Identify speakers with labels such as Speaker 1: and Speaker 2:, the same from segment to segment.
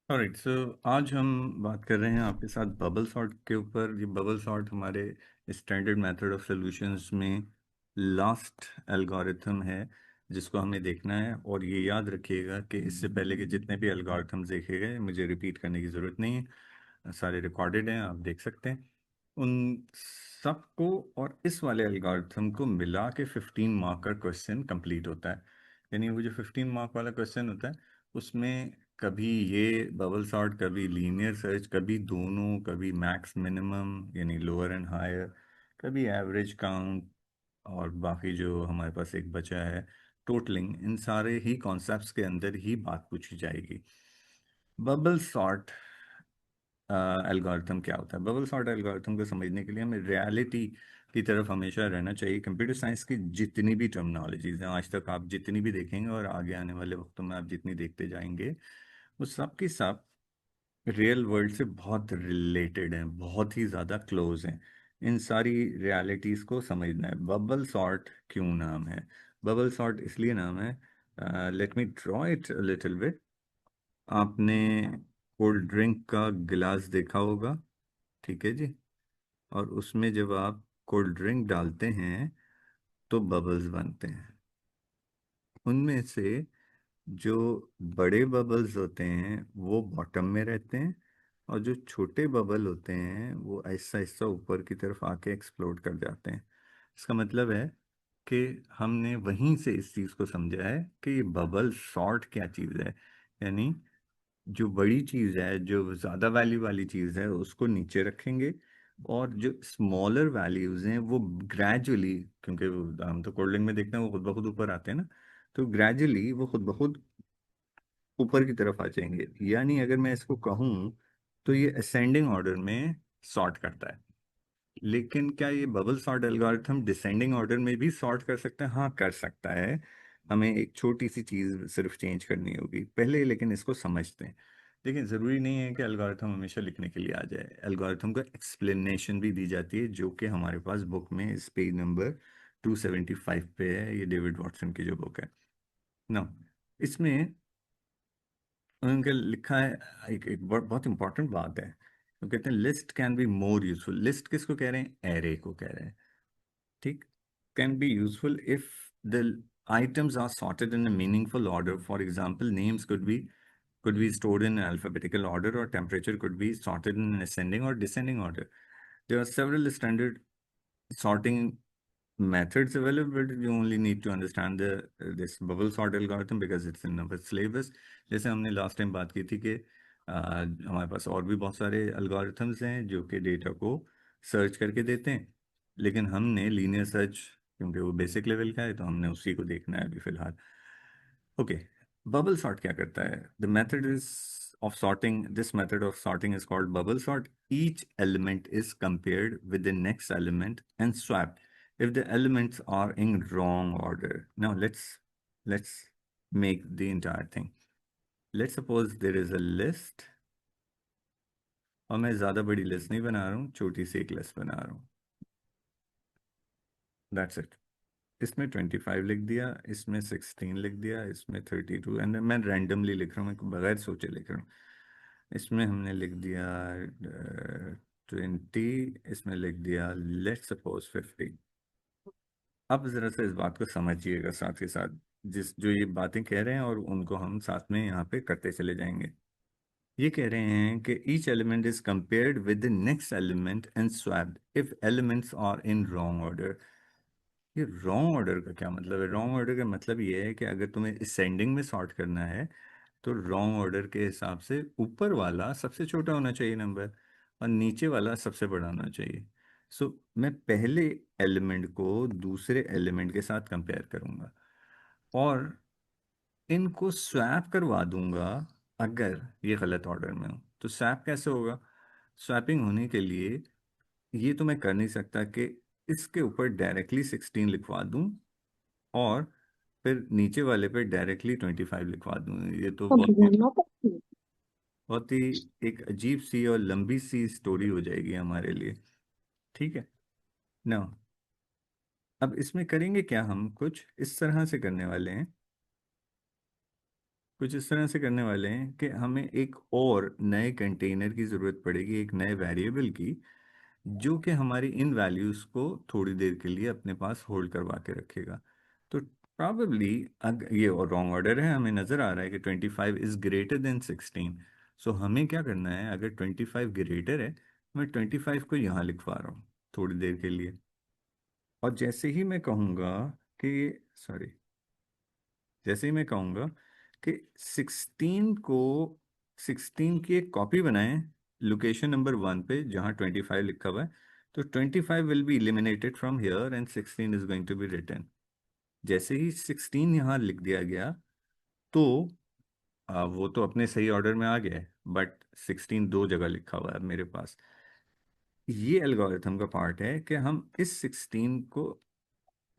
Speaker 1: Alright, सो आज हम बात कर रहे हैं आपके साथ बबल सॉर्ट के ऊपर। ये बबल सॉर्ट हमारे स्टैंडर्ड मेथड ऑफ सॉल्यूशंस में लास्ट एल्गोरिथम है जिसको हमें देखना है। और ये याद रखिएगा कि इससे पहले के जितने भी एल्गोरिथम्स देखे गए, मुझे रिपीट करने की ज़रूरत नहीं है, सारे रिकॉर्डेड हैं, आप देख सकते हैं उन सबको। और इस वाले एल्गोरिथम को मिला के 15 मार्क का क्वेश्चन कंप्लीट होता है। यानी वो जो 15 मार्क वाला क्वेश्चन होता है उसमें कभी ये बबल सॉर्ट, कभी लीनियर सर्च, कभी दोनों, कभी मैक्स मिनिमम यानी लोअर एंड हायर, कभी एवरेज काउंट, और बाकी जो हमारे पास एक बचा है टोटलिंग, इन सारे ही कॉन्सेप्ट्स के अंदर ही बात पूछी जाएगी। बबल सॉर्ट एल्गोरिथम क्या होता है? बबल सॉर्ट एल्गोरिथम को समझने के लिए हमें रियलिटी की तरफ हमेशा रहना चाहिए। कंप्यूटर साइंस की जितनी भी टर्मिनोलॉजीज हैं आज तक, आप जितनी भी देखेंगे और आगे आने वाले वक्तों में आप जितनी देखते जाएंगे, वो सब की सब रियल वर्ल्ड से बहुत रिलेटेड हैं, बहुत ही ज़्यादा क्लोज हैं। इन सारी रियलिटीज़ को समझना है। बबल सॉर्ट क्यों नाम है? बबल सॉर्ट इसलिए नाम है, let me draw it little bit. आपने कोल्ड ड्रिंक का गिलास देखा होगा, ठीक है जी? और उसमें जब आप कोल्ड ड्रिंक डालते हैं तो बबल्स बनते हैं। उनमें से जो बड़े बबल्स होते हैं वो बॉटम में रहते हैं, और जो छोटे बबल होते हैं वो ऐसा ऐसा ऊपर की तरफ आके एक्सप्लोड कर जाते हैं। इसका मतलब है कि हमने वहीं से इस चीज़ को समझा है कि ये बबल सॉर्ट क्या चीज़ है। यानी जो बड़ी चीज़ है, जो ज़्यादा वैल्यू वाली चीज़ है, उसको नीचे रखेंगे, और जो स्मॉलर वैल्यूज़ हैं वो ग्रेजुअली, क्योंकि हम तो कोल्ड ड्रिंक में देखते हैं वो खुद ब खुद ऊपर आते हैं ना, तो ग्रेजुअली वो खुद ब खुद ऊपर की तरफ आ जाएंगे। यानी अगर मैं इसको कहूँ तो ये असेंडिंग ऑर्डर में सॉर्ट करता है। लेकिन क्या ये bubble sort algorithm descending order में भी सॉर्ट कर सकता है? हाँ, कर सकता है। हमें एक छोटी सी चीज़ सिर्फ चेंज करनी होगी पहले, लेकिन इसको समझते हैं। देखिए, ज़रूरी नहीं है कि एल्गोरिथम हमेशा लिखने के लिए आ जाए। एल्गोरिथम का एक्सप्लेनेशन भी दी जाती है, जो कि हमारे पास बुक में इस पेज नंबर 275 पे है। ये डेविड वॉटसन की जो बुक है ना, इसमें उनके लिखा है एक बहुत इंपॉर्टेंट बात है। वो कहते हैं list can be more useful. List किसको कह रहे हैं? एरे को कह रहे हैं, ठीक? Can be useful if the items are sorted in a meaningful order. For example, names could be stored in alphabetical order, or temperature could be sorted in an ascending or descending order. There are several standard sorting methods available, but you only need to understand the this bubble sort algorithm because it's in our syllabus. जैसे हमने last time बात की थी कि हमारे पास और भी बहुत सारे algorithms हैं जो कि डेटा को सर्च करके देते हैं, लेकिन हमने लीनियर सर्च, क्योंकि वो बेसिक लेवल का है, तो हमने उसी को देखना है अभी फिलहाल। ओके, बबल सॉर्ट क्या करता है? The method is of sorting this method of sorting is called bubble sort. Each element is compared with the next element and swapped if the elements are in wrong order. Now let's make the entire thing. Let's suppose there is a list, और मैं ज़्यादा बड़ी list नहीं बना रहा हूँ, छोटी सी एक लिस्ट बना रहा हूँ। That's it. इसमें 25 लिख दिया, इसमें 16 लिख दिया, इसमें 32, एंड मैं रैंडमली लिख रहा हूँ, मैं बगैर सोचे लिख रहा हूँ। इसमें हमने लिख दिया 20, इसमें लिख दिया लेट्स सपोज 50। अब जरा सा इस बात को समझिएगा साथ ही साथ, जिस जो ये बातें कह रहे हैं और उनको हम साथ में यहाँ पे करते चले जाएंगे। ये कह रहे हैं कि each element is compared with the next element and swapped if elements are in wrong order. ये रॉन्ग ऑर्डर का क्या मतलब है? रॉन्ग ऑर्डर का मतलब ये है कि अगर तुम्हें असेंडिंग में सॉर्ट करना है तो रॉन्ग ऑर्डर के हिसाब से ऊपर वाला सबसे छोटा होना चाहिए नंबर, और नीचे वाला सबसे बड़ा होना चाहिए। सो मैं पहले एलिमेंट को दूसरे एलिमेंट के साथ कंपेयर करूंगा और इनको स्वैप करवा दूंगा अगर ये गलत ऑर्डर में हो। तो स्वैप कैसे होगा? स्वैपिंग होने के लिए ये तो मैं कर नहीं सकता कि इसके ऊपर डायरेक्टली 16 लिखवा दूं और फिर नीचे वाले पे डायरेक्टली 25 लिखवा दूं। ये तो
Speaker 2: Okay, then not a
Speaker 1: बहुत ही एक अजीब सी और लंबी सी स्टोरी हो जाएगी हमारे लिए, ठीक है ना? अब इसमें करेंगे क्या? हम कुछ इस तरह से करने वाले हैं कुछ इस तरह से करने वाले हैं कि हमें एक और नए कंटेनर की ज़रूरत पड़ेगी, एक नए वेरिएबल की, जो कि हमारी इन वैल्यूज़ को थोड़ी देर के लिए अपने पास होल्ड करवा के रखेगा। तो प्रॉबेबली, अगर ये रॉन्ग ऑर्डर है, हमें नज़र आ रहा है कि 25 इज़ ग्रेटर देन 16। सो हमें क्या करना है, अगर 25 ग्रेटर है, मैं 25 को यहाँ लिखवा रहा हूँ थोड़ी देर के लिए। और जैसे ही मैं कहूँगा कि, सॉरी, जैसे ही मैं कहूँगा कि 16 की एक कॉपी बनाएं लोकेशन नंबर 1 पे जहाँ 25 लिखा हुआ है, तो 25 will be eliminated from here and 16 is going to be written. जैसे ही 16 यहाँ लिख दिया गया, तो वो तो अपने सही ऑर्डर में आ गया है, बट 16 दो जगह लिखा हुआ है मेरे पास। ये एल्गोरिथम का पार्ट है कि हम इस 16 को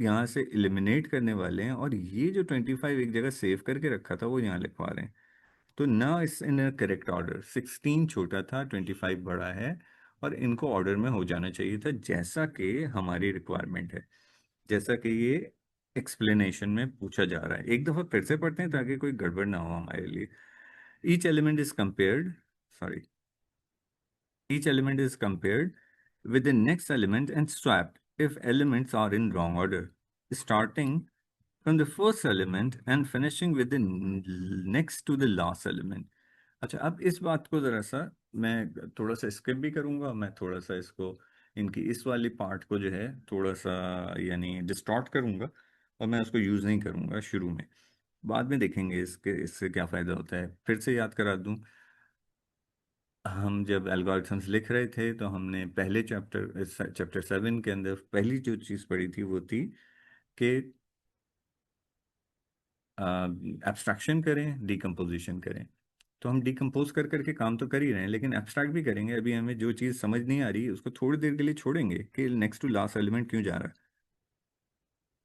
Speaker 1: यहाँ से इलिमिनेट करने वाले हैं, और ये जो 25 एक जगह सेव करके रखा था वो यहाँ लिखवा रहे हैं। तो ना इस इन करेक्ट ऑर्डर, 16 छोटा था, 25 बड़ा है, और इनको ऑर्डर में हो जाना चाहिए था जैसा कि हमारी रिक्वायरमेंट है, जैसा कि ये एक्सप्लेनेशन में पूछा जा रहा है। एक दफ़ा फिर से पढ़ते हैं ताकि कोई गड़बड़ ना हो हमारे लिए। Each element is compared, sorry, each element is compared with the next element and swapped if elements are in wrong order, starting from the first element and finishing with the next to the last element. अच्छा, अब इस बात को ज़रा सा मैं थोड़ा सा स्किप भी करूँगा, मैं थोड़ा सा इसको, इनकी इस वाली पार्ट को जो है थोड़ा सा यानी डिस्टॉर्ट करूँगा, और मैं उसको यूज़ नहीं करूँगा शुरू में। बाद में देखेंगे इसके इससे क्या फ़ायदा होता है। फिर से याद करा दूँ, हम जब एल्गोरिथम्स लिख रहे थे तो हमने पहले चैप्टर 7 के अंदर पहली जो चीज़ पढ़ी थी वो थी कि एब्स्ट्रैक्शन करें, डिकम्पोजिशन करें। तो हम डिकम्पोज कर करके काम तो कर ही रहे हैं, लेकिन एब्स्ट्रैक्ट भी करेंगे। अभी हमें जो चीज़ समझ नहीं आ रही उसको थोड़ी देर के लिए छोड़ेंगे कि नेक्स्ट टू लास्ट एलिमेंट क्यों जा रहा है।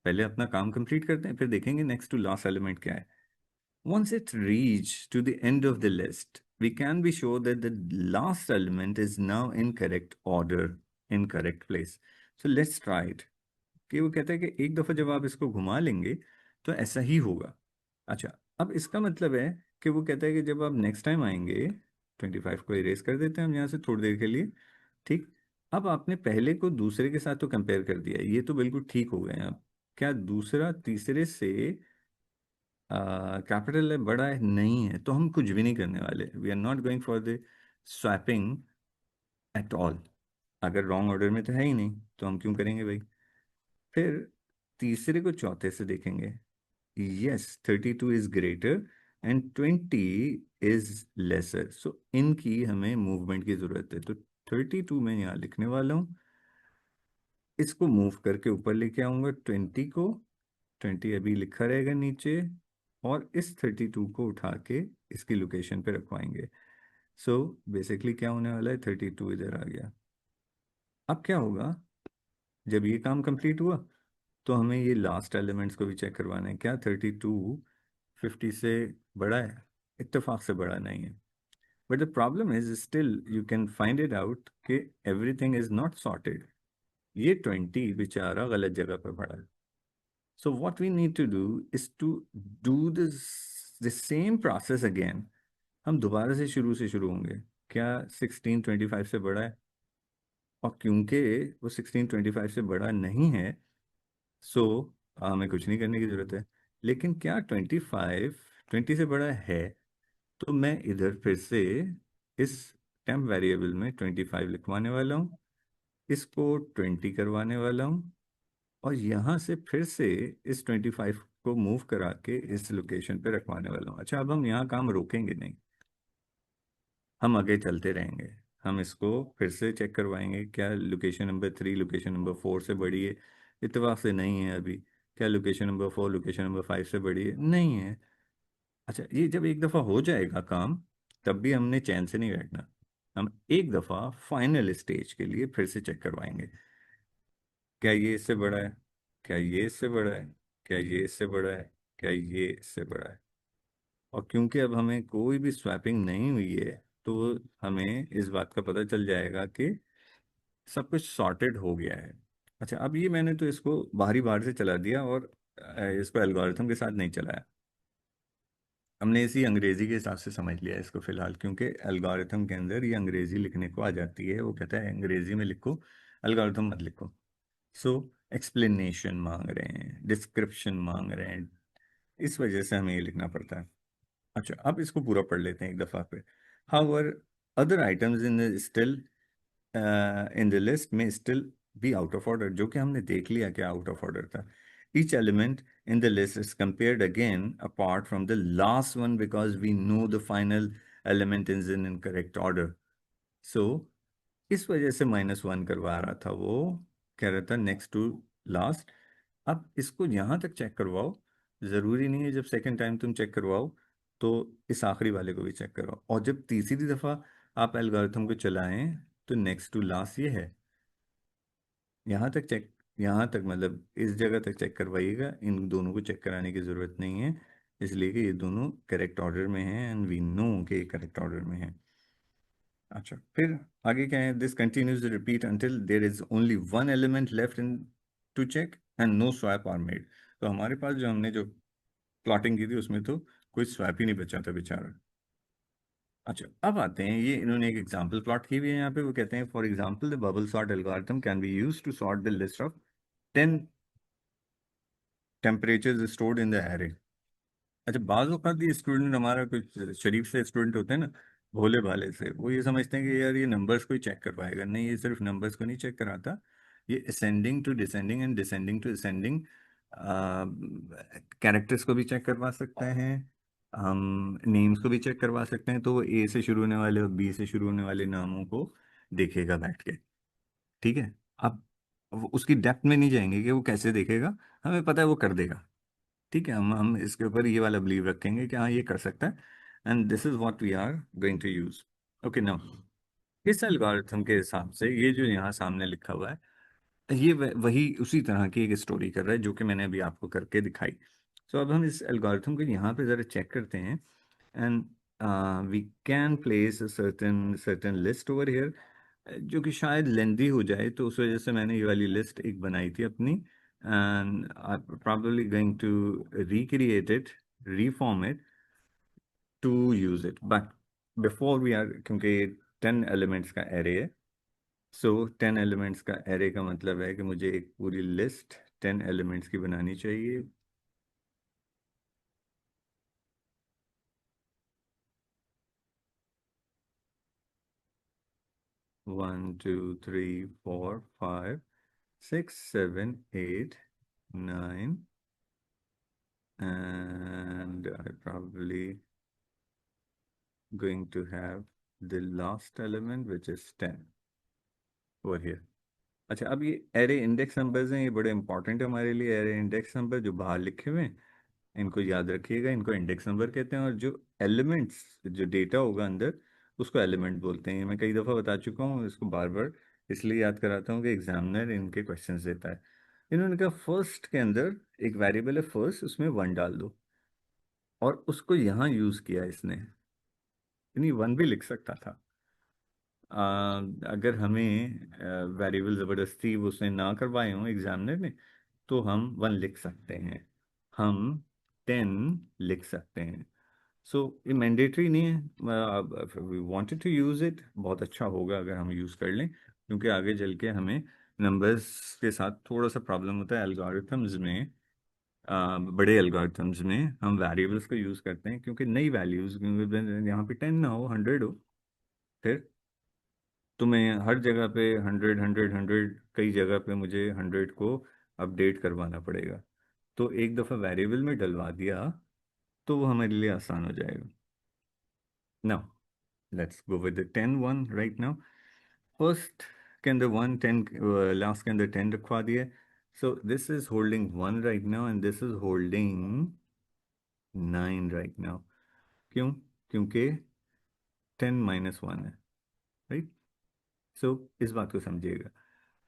Speaker 1: पहले अपना काम कंप्लीट करते हैं, फिर देखेंगे नेक्स्ट टू लास्ट एलिमेंट क्या है। Once it reached to the end of the list, we can be sure that the last element is now in correct order, in correct place. So let's try it. कि वो कहता है कि एक दफ़ा जब आप इसको घुमा लेंगे तो ऐसा ही होगा। अच्छा, अब इसका मतलब है कि वो कहता है कि जब आप नेक्स्ट टाइम आएंगे, 25 को इरेज कर देते हैं हम यहाँ से थोड़ी देर के लिए। ठीक, अब आपने पहले को दूसरे के साथ तो कंपेयर कर दिया, ये तो बिल्कुल ठीक हो गए। अब क्या दूसरा तीसरे से कैपिटल है, बड़ा है, नहीं है, तो हम कुछ भी नहीं करने वाले। We are not going for the swapping at all. अगर रॉन्ग ऑर्डर में तो है ही नहीं तो हम क्यों करेंगे भाई। फिर तीसरे को चौथे से देखेंगे। Yes, 32 is greater and 20 is lesser, so इनकी हमें मूवमेंट की जरूरत है। तो 32 मैं यहाँ लिखने वाला हूँ, इसको मूव करके ऊपर लेके आऊंगा 20 को। 20 अभी लिखा रहेगा नीचे, और इस 32 को उठा के इसकी लोकेशन पे रखवाएंगे। सो बेसिकली क्या होने वाला है, 32 इधर आ गया। अब क्या होगा, जब ये काम कंप्लीट हुआ तो हमें ये लास्ट एलिमेंट्स को भी चेक करवाना है। क्या 32 50 से बड़ा है? इत्तेफाक से बड़ा नहीं है। But the problem is still you can find it out कि एवरीथिंग इज नॉट सॉर्टेड। ये 20 बेचारा गलत जगह पर पड़ा है। So what we need to do is to do the same process again. हम दोबारा से शुरू होंगे। क्या 16 25 से बड़ा है? और क्योंकि वो 16 25 से बड़ा नहीं है, सो हमें कुछ नहीं करने की जरूरत है। लेकिन क्या 25 20 से बड़ा है? तो मैं इधर फिर से इस टेम्प वेरिएबल में 25 लिखवाने वाला हूँ, इसको 20 करवाने वाला हूँ, और यहाँ से फिर से इस 25 को मूव करा के इस लोकेशन पे रखवाने वाला हूँ। अच्छा, अब हम यहाँ काम रोकेंगे नहीं, हम आगे चलते रहेंगे। हम इसको फिर से चेक करवाएंगे, क्या लोकेशन नंबर 3 लोकेशन नंबर 4 से बड़ी है? इत्तेफाक से नहीं है अभी। क्या लोकेशन नंबर 4 लोकेशन नंबर 5 से बड़ी है? नहीं है। अच्छा, ये जब एक दफ़ा हो जाएगा काम, तब भी हमने चैन से नहीं बैठना। हम एक दफ़ा फाइनल स्टेज के लिए फिर से चेक करवाएंगे। क्या ये इससे बड़ा है? क्या ये इससे बड़ा है? क्या ये इससे बड़ा है? क्या ये इससे बड़ा है? और क्योंकि अब हमें कोई भी स्वैपिंग नहीं हुई है, तो हमें इस बात का पता चल जाएगा कि सब कुछ सॉर्टेड हो गया है। अच्छा, अब ये मैंने तो इसको बाहरी बाहर से चला दिया और इसको एल्गोरिथम के साथ नहीं चलाया। हमने इसी अंग्रेजी के हिसाब से समझ लिया इसको फिलहाल, क्योंकि एल्गोरिथम के अंदर ये अंग्रेजी लिखने को आ जाती है। वो कहता है अंग्रेजी में लिखो, एल्गोरिथम मत लिखो। सो एक्सप्लेनेशन मांग रहे हैं, डिस्क्रिप्शन मांग रहे हैं, इस वजह से हमें ये लिखना पड़ता है। अच्छा, अब इसको पूरा पढ़ लेते हैं एक दफा पे। However other items in still in the list में still be out of order, जो कि हमने देख लिया कि आउट ऑफ ऑर्डर था। Each element in the list is compared again apart from the last one because we know the final element is in correct order. So इस वजह से -1 करवा रहा था वो, कह रहा था नेक्स्ट टू लास्ट। अब इसको यहाँ तक चेक करवाओ, ज़रूरी नहीं है जब सेकंड टाइम तुम चेक करवाओ तो इस आखिरी वाले को भी चेक करवाओ, और जब तीसरी दफ़ा आप एल्गोरिथम को चलाएं तो नेक्स्ट टू लास्ट ये है, यहाँ तक चेक, यहाँ तक मतलब इस जगह तक चेक करवाइएगा। इन दोनों को चेक कराने की ज़रूरत नहीं है, इसलिए कि ये दोनों करेक्ट ऑर्डर में हैं एंड वी नो के करेक्ट ऑर्डर में हैं। अच्छा, फिर आगे क्या है, this continues repeat until there is only one element left in to check and no swap are made. तो हमारे पास जो हमने जो प्लॉटिंग की थी उसमें तो कोई स्वैप ही नहीं बचा था बेचारा। अच्छा, अब आते हैं, ये इन्होंने एक एग्जांपल प्लॉट की हुई है यहाँ पे। वो कहते हैं for example the bubble sort algorithm can be used to sort the list of 10 temperatures stored in the array. अच्छा, बाज़ औक़ात ये स्टूडेंट हमारा कुछ शरीफ से स्टूडेंट होते हैं ना, भोले भाले से, वो ये समझते हैं कि यार ये नंबर्स को ही चेक कर पाएगा। नहीं, ये सिर्फ नंबर्स को नहीं चेक कराता, ये ascending to descending and descending to ascending characters को भी चेक करवा सकते हैं, हम नेम्स को भी चेक करवा सकते हैं। तो वो ए से शुरू होने वाले और बी से शुरू होने वाले नामों को देखेगा बैठ के। ठीक है, अब वो उसकी डेप्थ में नहीं जाएंगे कि वो कैसे देखेगा, हमें पता है वो कर देगा। ठीक है, हम इसके ऊपर ये वाला बिलीव रखेंगे कि हाँ ये कर सकता है, and this is what we are going to use. Okay, now इस एल्गोरिथम के हिसाब से ये जो यहाँ सामने लिखा हुआ है, ये वही उसी तरह की एक स्टोरी कर रहा है जो कि मैंने अभी आपको करके दिखाई। सो अब हम इस एल्गोरिथम को यहाँ पे ज़रा चेक करते हैं, and we can place certain certain list over here, जो कि शायद लेंदी हो जाए, तो उस वजह से मैंने ये वाली लिस्ट एक बनाई थी अपनी, and I probably going to recreate it, reform it to use it, but before we are, क्योंकि 10 एलिमेंट्स का एरे है, सो 10 एलिमेंट्स का एरे का मतलब है कि मुझे एक पूरी लिस्ट 10 एलिमेंट्स की बनानी चाहिए। 1 2 3 4 5 6 7 8 9, and I probably going to have the last element which is 10 over here. अच्छा, अब ये एरे इंडेक्स नंबर्स हैं, ये बड़े इंपॉर्टेंट है हमारे लिए। एरे इंडेक्स नंबर जो बाहर लिखे हुए हैं इनको याद रखिएगा, इनको इंडेक्स नंबर कहते हैं, और जो एलिमेंट्स, जो डेटा होगा अंदर, उसको एलिमेंट बोलते हैं। ये मैं कई दफ़ा बता चुका हूँ, इसको बार बार इसलिए याद कराता हूँ कि एग्जामिनर इनके क्वेश्चंस देता है। इन्होंने कहा फर्स्ट के अंदर एक वेरिएबल है फर्स्ट, उसमें 1 डाल दो, और उसको यहाँ यूज़ किया इसने, यानी 1 भी लिख सकता था। अगर हमें वेरिएबल ज़बरदस्ती उसने ना करवाए हों एग्जामिनर ने, तो हम 1 लिख सकते हैं, हम 10 लिख सकते हैं। सो ये मैंडेटरी नहीं है, we wanted to use it, बहुत अच्छा होगा अगर हम यूज़ कर लें, क्योंकि आगे चल के हमें नंबर्स के साथ थोड़ा सा प्रॉब्लम होता है एल्गोरिथम्स में। बड़े एल्गोरिथम्स में हम वेरिएबल्स को यूज़ करते हैं, क्योंकि नई वैल्यूज़, यहाँ पे 10 ना हो 100 हो, फिर तुम्हें हर जगह पे 100 100 100, कई जगह पे मुझे 100 को अपडेट करवाना पड़ेगा। तो एक दफ़ा वेरिएबल में डलवा दिया तो वो हमारे लिए आसान हो जाएगा। Now let's go with the 10 one right now. First के अंदर 1, 10, लास्ट के अंदर 10 रखवा दिया। So this is holding 1 right now and this is holding 9 right now. क्यों? क्योंकि 10 - 1 है, राइट। सो इस बात को समझिएगा।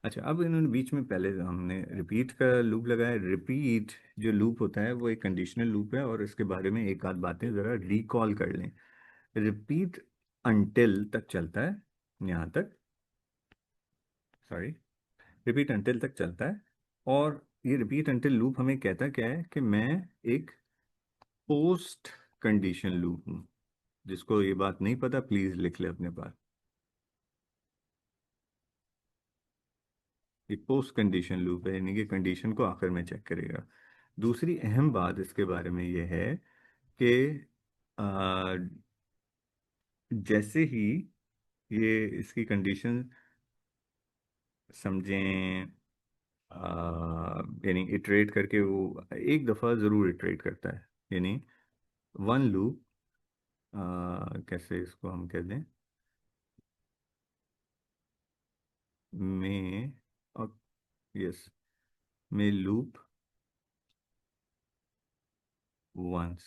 Speaker 1: अच्छा, अब इन्होंने बीच में पहले हमने रिपीट का लूप लगाया। रिपीट जो लूप होता है वो एक कंडीशनल लूप है, और इसके बारे में एक आध बातें ज़रा रिकॉल कर लें। रिपीट अंटिल तक चलता है, यहाँ तक, सॉरी, रिपीट अंटिल तक चलता है। और ये रिपीट अंटिल लूप हमें कहता क्या है कि मैं एक पोस्ट कंडीशन लूप हूँ। जिसको ये बात नहीं पता प्लीज लिख ले अपने पास। ये पोस्ट कंडीशन लूप है, यानी कि कंडीशन को आखिर में चेक करेगा। दूसरी अहम बात इसके बारे में ये है कि आ, जैसे ही ये इसकी कंडीशन समझें, यानी इटरेट करके वो एक दफ़ा ज़रूर इटरेट करता है, यानी वन लूप, कैसे इसको हम कह दें, में, और यस, में लूप वंस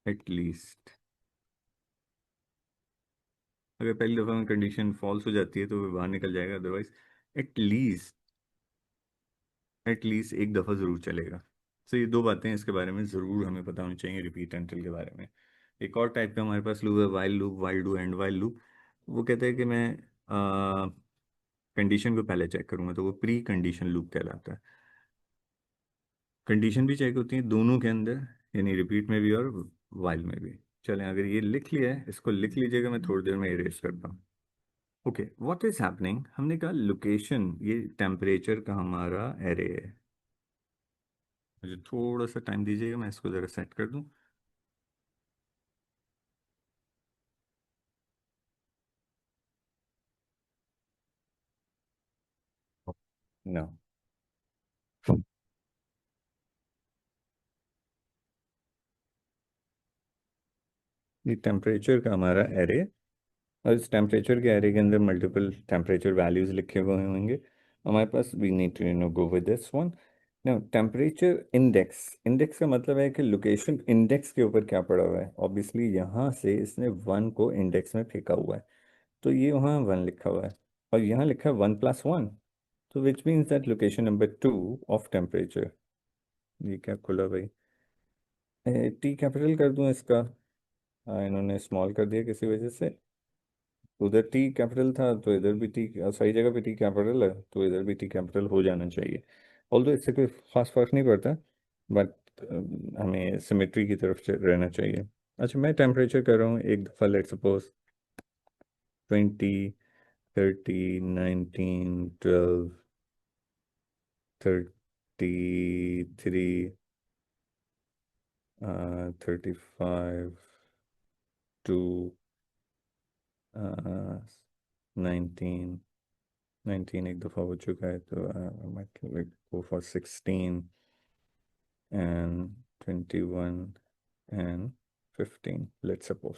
Speaker 1: एट लीस्ट। अगर पहली दफ़ा में कंडीशन फॉल्स हो जाती है तो वो बाहर निकल जाएगा, अदरवाइज एटलीस्ट एटलीस्ट एक दफ़ा ज़रूर चलेगा। तो ये दो बातें इसके बारे में ज़रूर हमें पता होनी चाहिए रिपीट एंटिल के बारे में। एक और टाइप का हमारे पास लूप है while loop, while do and while loop. वो कहता है कि मैं कंडीशन को पहले चेक करूंगा, तो वो प्री कंडीशन लूप कहलाता है। कंडीशन भी चेक होती है दोनों के अंदर, यानी रिपीट में भी और वाइल में भी। चलें, अगर ये लिख लिया है इसको लिख लीजिएगा, मैं थोड़ी देर में इरेज करता हूँ। ओके, व्हाट इज हैपनिंग, हमने कहा लोकेशन, ये टेम्परेचर का हमारा एरे है। मुझे थोड़ा सा टाइम दीजिएगा, मैं इसको ज़रा सेट कर दूं। नो, ये टेम्परेचर का हमारा एरे, और इस टेम्परेचर के एरे के अंदर मल्टीपल टेम्परेचर वैल्यूज लिखे हुए होंगे हमारे पास। We need to go with this one. Now temperature index, index का मतलब है कि लोकेशन इंडेक्स के ऊपर क्या पड़ा हुआ है। ऑब्वियसली यहाँ से इसने वन को इंडेक्स में फेंका हुआ है, तो ये वहाँ वन लिखा हुआ है, और यहाँ लिखा है 1+1, तो विच means that location number 2 of temperature. ये क्या खुला भाई, टी कैपिटल कर दूं इसका। इन्होंने स्मॉल कर दिया किसी वजह से। उधर टी कैपिटल था तो इधर भी टी, सही जगह पे टी कैपिटल है तो इधर भी टी कैपिटल हो जाना चाहिए। ऑल्दो इससे कोई खास फर्क नहीं पड़ता, बट हमें सिमेट्री की तरफ से रहना चाहिए। अच्छा, मैं टेम्परेचर कर रहा हूँ एक दफ़ा, लेट सपोज 20, 30, 19, 12, 33, 35, 2, 19, एक दफ़ा हो चुका है, तो मतलब go for 16 and 21 and 15, let suppose.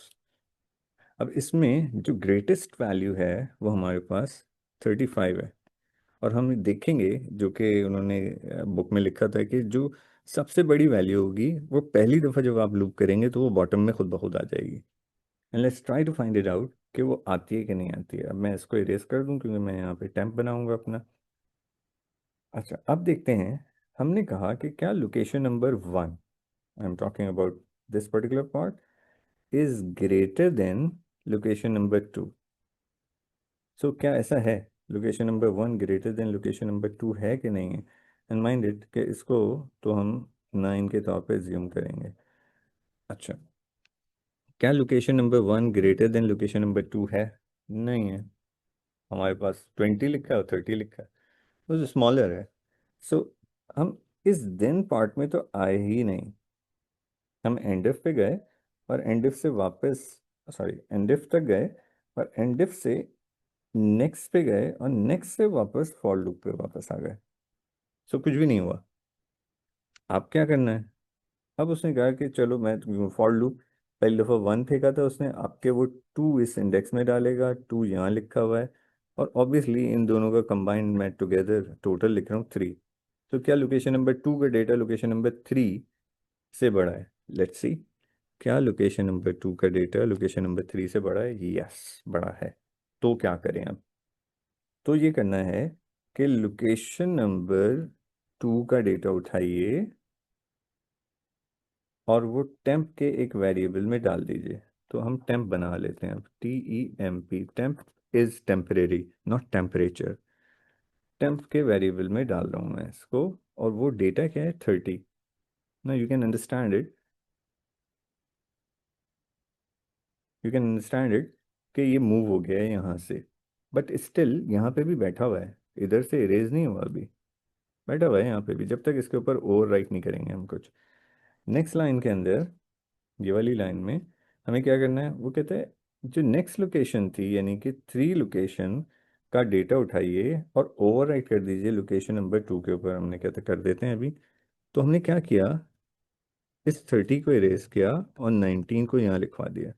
Speaker 1: अब इसमें जो ग्रेटेस्ट वैल्यू है वो हमारे पास 35 है, और हम देखेंगे जो कि उन्होंने बुक में लिखा था कि जो सबसे बड़ी वैल्यू होगी वो पहली दफ़ा जब आप लूप करेंगे तो वो बॉटम में खुद ब खुद आ जाएगी। And let's try to find it out कि वो आती है कि नहीं आती है। अब मैं इसको इरेज कर दूं क्योंकि मैं यहाँ पे टेम्प बनाऊंगा अपना। अच्छा, अब देखते हैं। हमने कहा कि क्या location number 1, I am talking about this particular part, is greater than location number 2। सो क्या ऐसा है, location number 1 greater than location number 2 है कि नहीं है। एंड माइंड इट कि इसको तो हम 9 के तौर पे ज्यूम करेंगे। अच्छा, क्या location number 1 greater than location number 2 है? नहीं है। हमारे पास 20 लिखा है और 30 लिखा है, वो स्मॉलर है। सो हम इस देन पार्ट में तो आए ही नहीं। हम एंडिफ पे गए, और एंडिफ से वापस, सॉरी एंडिफ तक गए, और एंडिफ से नेक्स्ट पे गए, और नेक्स्ट से वापस फॉर लूप पे वापस आ गए। सो कुछ भी नहीं हुआ। आप क्या करना है, अब उसने कहा कि चलो मैं फॉर लूप, पहली दफ़ा 1 फेंका था उसने, आपके वो 2 इस इंडेक्स में डालेगा, 2 यहाँ लिखा हुआ है, और ऑब्वियसली इन दोनों का कंबाइंड मैं टुगेदर टोटल लिख रहा हूँ 3। तो क्या लोकेशन नंबर 2 का डेटा लोकेशन नंबर 3 से बड़ा है? लेट्स सी, क्या लोकेशन नंबर 2 का डेटा लोकेशन नंबर 3 से बड़ा है? यस, बड़ा है। तो क्या करें अब? तो ये करना है कि लोकेशन नंबर 2 का डेटा उठाइए और वो टेम्प के एक वेरिएबल में डाल दीजिए। तो हम टेम्प बना लेते हैं अब, TEMP, temp is temporary not temperature. Temp के वेरिएबल में डाल रहा हूँ मैं इसको, और वो डेटा क्या है, 30। ना you can understand it, you can understand it कि ये मूव हो गया है यहाँ से, बट स्टिल यहाँ पे भी बैठा हुआ है, इधर से इरेज नहीं हुआ अभी, बैठा हुआ है यहाँ पे भी, जब तक इसके ऊपर ओवर राइट नहीं करेंगे हम कुछ। नेक्स्ट लाइन के अंदर, ये वाली लाइन में हमें क्या करना है, वो कहते हैं जो नेक्स्ट लोकेशन थी यानी कि 3 लोकेशन का डेटा उठाइए और ओवर राइट कर दीजिए लोकेशन नंबर 2 के ऊपर। हमने क्या था, कर देते हैं अभी। तो हमने क्या किया, इस 30 को इरेज किया और 19 को यहाँ लिखवा दिया।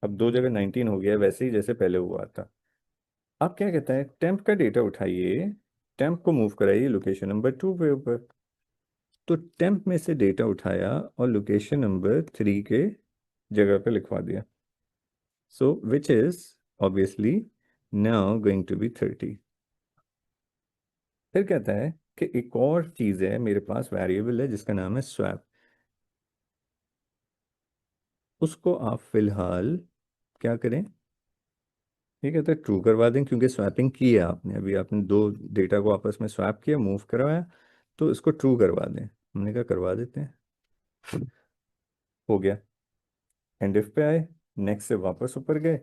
Speaker 1: अब दो जगह 19 हो गया, वैसे ही जैसे पहले हुआ था। अब क्या कहता है, टेम्प का डेटा उठाइए, टेम्प को मूव कराइए लोकेशन नंबर 2 पे ऊपर। तो टेम्प में से डेटा उठाया और लोकेशन नंबर 3 के जगह पे लिखवा दिया। So which is obviously now going to be 30। फिर कहता है कि एक और चीज है मेरे पास, वेरिएबल है जिसका नाम है स्वैप। उसको आप फिलहाल क्या करें, ये कहता है ट्रू करवा दें, क्योंकि स्वैपिंग की है आपने, अभी आपने दो डेटा को आपस में स्वैप किया, मूव करवाया, तो इसको ट्रू करवा दें। हमने कहा करवा देते हैं, हो गया। एंड इफ पे आए, नेक्स्ट से वापस ऊपर गए,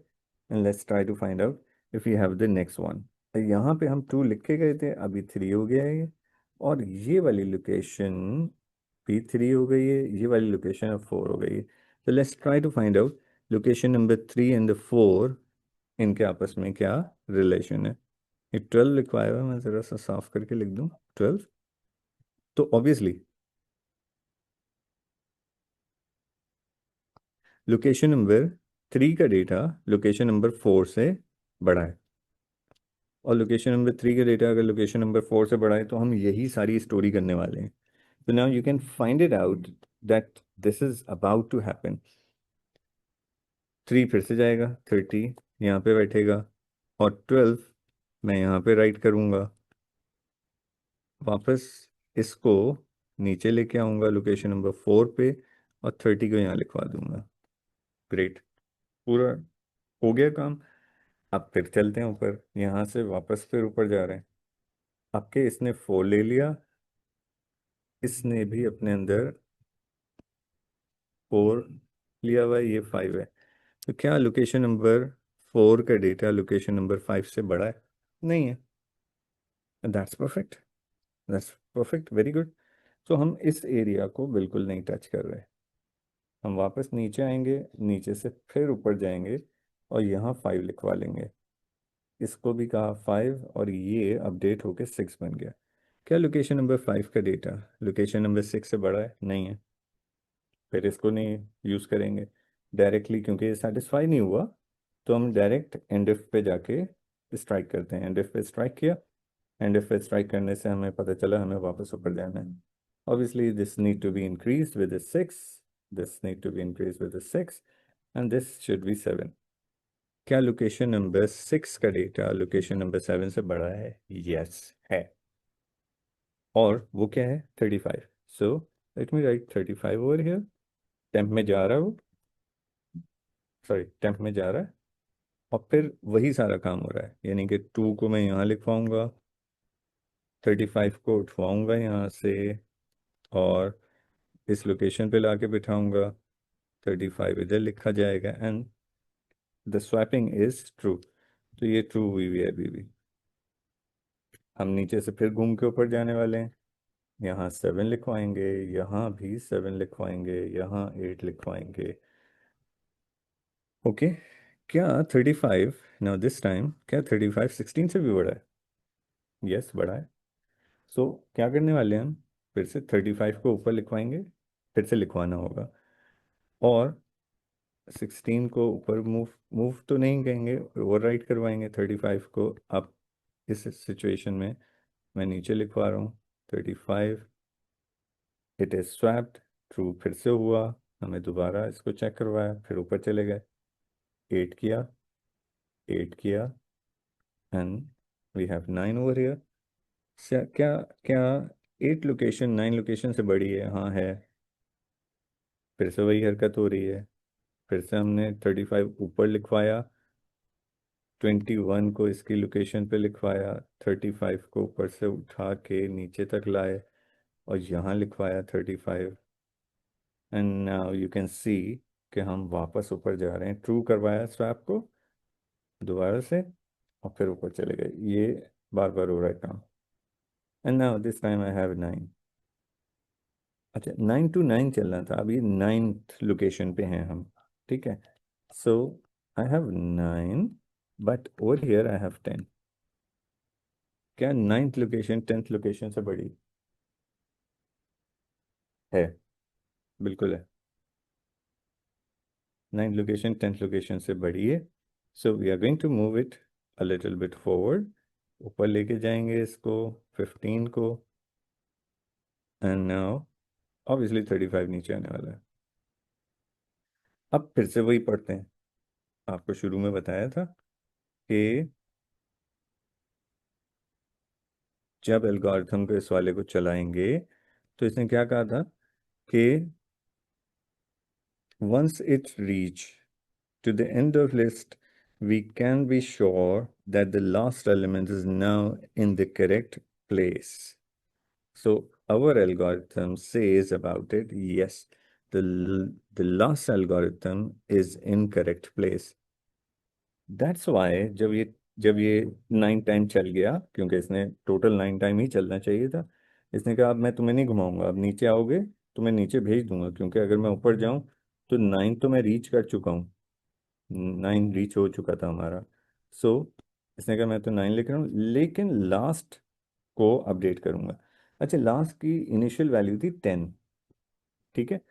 Speaker 1: and let's try to find out if you have the next one. यहाँ पे हम 2 लिख के गए थे, अभी 3 हो गया है ये, और ये वाली लोकेशन भी 3 हो गई है, ये वाली लोकेशन अब 4 हो गई है। तो let's try to find out location number 3 and the 4, इनके आपस में क्या रिलेशन है। ये 12 लिखवाया हुआ है, मैं ज़रा सा साफ करके लिख दूँ 12। तो ऑब्वियसली लोकेशन नंबर 3 का डेटा लोकेशन नंबर 4 से बड़ा है, और लोकेशन नंबर 3 का डेटा अगर लोकेशन नंबर 4 से बड़ा है, तो हम यही सारी स्टोरी करने वाले हैं। तो now you can find it out that this is about to happen. 3 फिर से जाएगा, 30 यहाँ पे बैठेगा, और 12 मैं यहाँ पे राइट करूँगा, वापस इसको नीचे लेके आऊँगा लोकेशन नंबर 4 पे, और 30 को यहाँ लिखवा दूंगा। ग्रेट, पूरा हो गया काम। अब फिर चलते हैं ऊपर, यहाँ से वापस फिर ऊपर जा रहे हैं। आपके इसने 4 ले लिया, इसने भी अपने अंदर 4 लिया हुआ है, ये 5 है। तो क्या लोकेशन नंबर 4 का डेटा लोकेशन नंबर 5 से बड़ा है? नहीं है। That's perfect, that's perfect, very good. तो हम इस एरिया को बिल्कुल नहीं टच कर रहे, हम वापस नीचे आएंगे, नीचे से फिर ऊपर जाएंगे, और यहाँ 5 लिखवा लेंगे। इसको भी कहा 5, और ये अपडेट होके 6 बन गया। क्या लोकेशन नंबर 5 का डेटा लोकेशन नंबर 6 से बड़ा है? नहीं है। फिर इसको नहीं यूज़ करेंगे डायरेक्टली, क्योंकि ये सेटिस्फाई नहीं हुआ। तो हम डायरेक्ट एंड इफ पे जाके स्ट्राइक करते हैं। एंड इफ पे स्ट्राइक किया, एंड इफ पे स्ट्राइक करने से हमें पता चला हमें वापस ऊपर जाना है। Obviously this need to be increase with 6, this need to be increase with 6, and this should be 7। क्या लोकेशन नंबर 6 का डेटा लोकेशन नंबर 7 से बड़ा है? यस है। और वो क्या है? 35। So let me right 35 over here. Temp में जा रहा है वो, सॉरी टेम्प में जा रहा है, और फिर वही सारा काम हो रहा है, यानी कि 2 को मैं यहाँ लिखवाऊंगा, 35 को उठवाऊंगा यहाँ से, और इस लोकेशन पे लाके बिठाऊंगा, 35 इधर लिखा जाएगा, and the swapping is true. तो ये ट्रू हुई हुई है अभी भी। हम नीचे से फिर घूम के ऊपर जाने वाले हैं, यहाँ 7 लिखवाएंगे, यहाँ भी 7 लिखवाएंगे, यहाँ 8 लिखवाएंगे। ओके, क्या 35, नाउ दिस टाइम क्या 35 16 से भी बड़ा है? यस बड़ा है। सो क्या करने वाले हैं हम, फिर से 35 को ऊपर लिखवाएंगे, फिर से लिखवाना होगा, और 16 को ऊपर मूव, मूव तो नहीं कहेंगे, ओवर राइट करवाएंगे 35 को। अब इस सिचुएशन में मैं नीचे लिखवा रहा हूँ 35, इट इज स्वैप्ड, ट्रू फिर से हुआ, हमें दोबारा इसको चेक करवाया, फिर ऊपर चले गए, 8 किया, 8 किया, and we have 9 over here. क्या क्या 8 लोकेशन 9 लोकेशन से बड़ी है? हाँ है। फिर से वही हरकत हो रही है, फिर से हमने 35 ऊपर लिखवाया, 21 को इसकी लोकेशन पे लिखवाया, 35 को ऊपर से उठा के नीचे तक लाए, और यहाँ लिखवाया 35। And now you can see कि हम वापस ऊपर जा रहे हैं, ट्रू करवाया स्वैप को दोबारा से, और फिर ऊपर चले गए। ये बार बार हो रहा है काम। And now this time I have 9। अच्छा, 9 to 9 चलना था, अभी 9th लोकेशन पे हैं हम। ठीक है, so I have 9, but over here I have 10। क्या 9th लोकेशन 10th लोकेशन से बड़ी है? बिल्कुल है। 9th लोकेशन 10th लोकेशन से बड़ी है। So we are going to move it a little bit forward, ऊपर लेके जाएंगे इसको 15 को। एंड नाउ ऑब्वियसली 35 नीचे आने वाला है। अब फिर से वही पढ़ते हैं, आपको शुरू में बताया था कि जब एल्गोरिथम को इस वाले को चलाएंगे तो इसने क्या कहा था कि once it reach to the end of list, we can be sure that the last element is now in the correct place. So our algorithm says about it, yes, the last algorithm is in correct place. That's why जब ये 9 time चल गया, क्योंकि इसने total 9 time ही चलना चाहिए था, इसने कहा अब मैं तुम्हें नहीं घुमाऊंगा, अब नीचे आओगे तो मैं नीचे भेज दूंगा, क्योंकि अगर मैं ऊपर जाऊं तो 9 तो मैं रीच कर चुका हूँ। 9 रीच हो चुका था हमारा। सो इसने कहा मैं तो 9 लिख रहा हूँ, लेकिन लास्ट को अपडेट करूंगा। अच्छा, लास्ट की इनिशियल वैल्यू थी 10। ठीक है,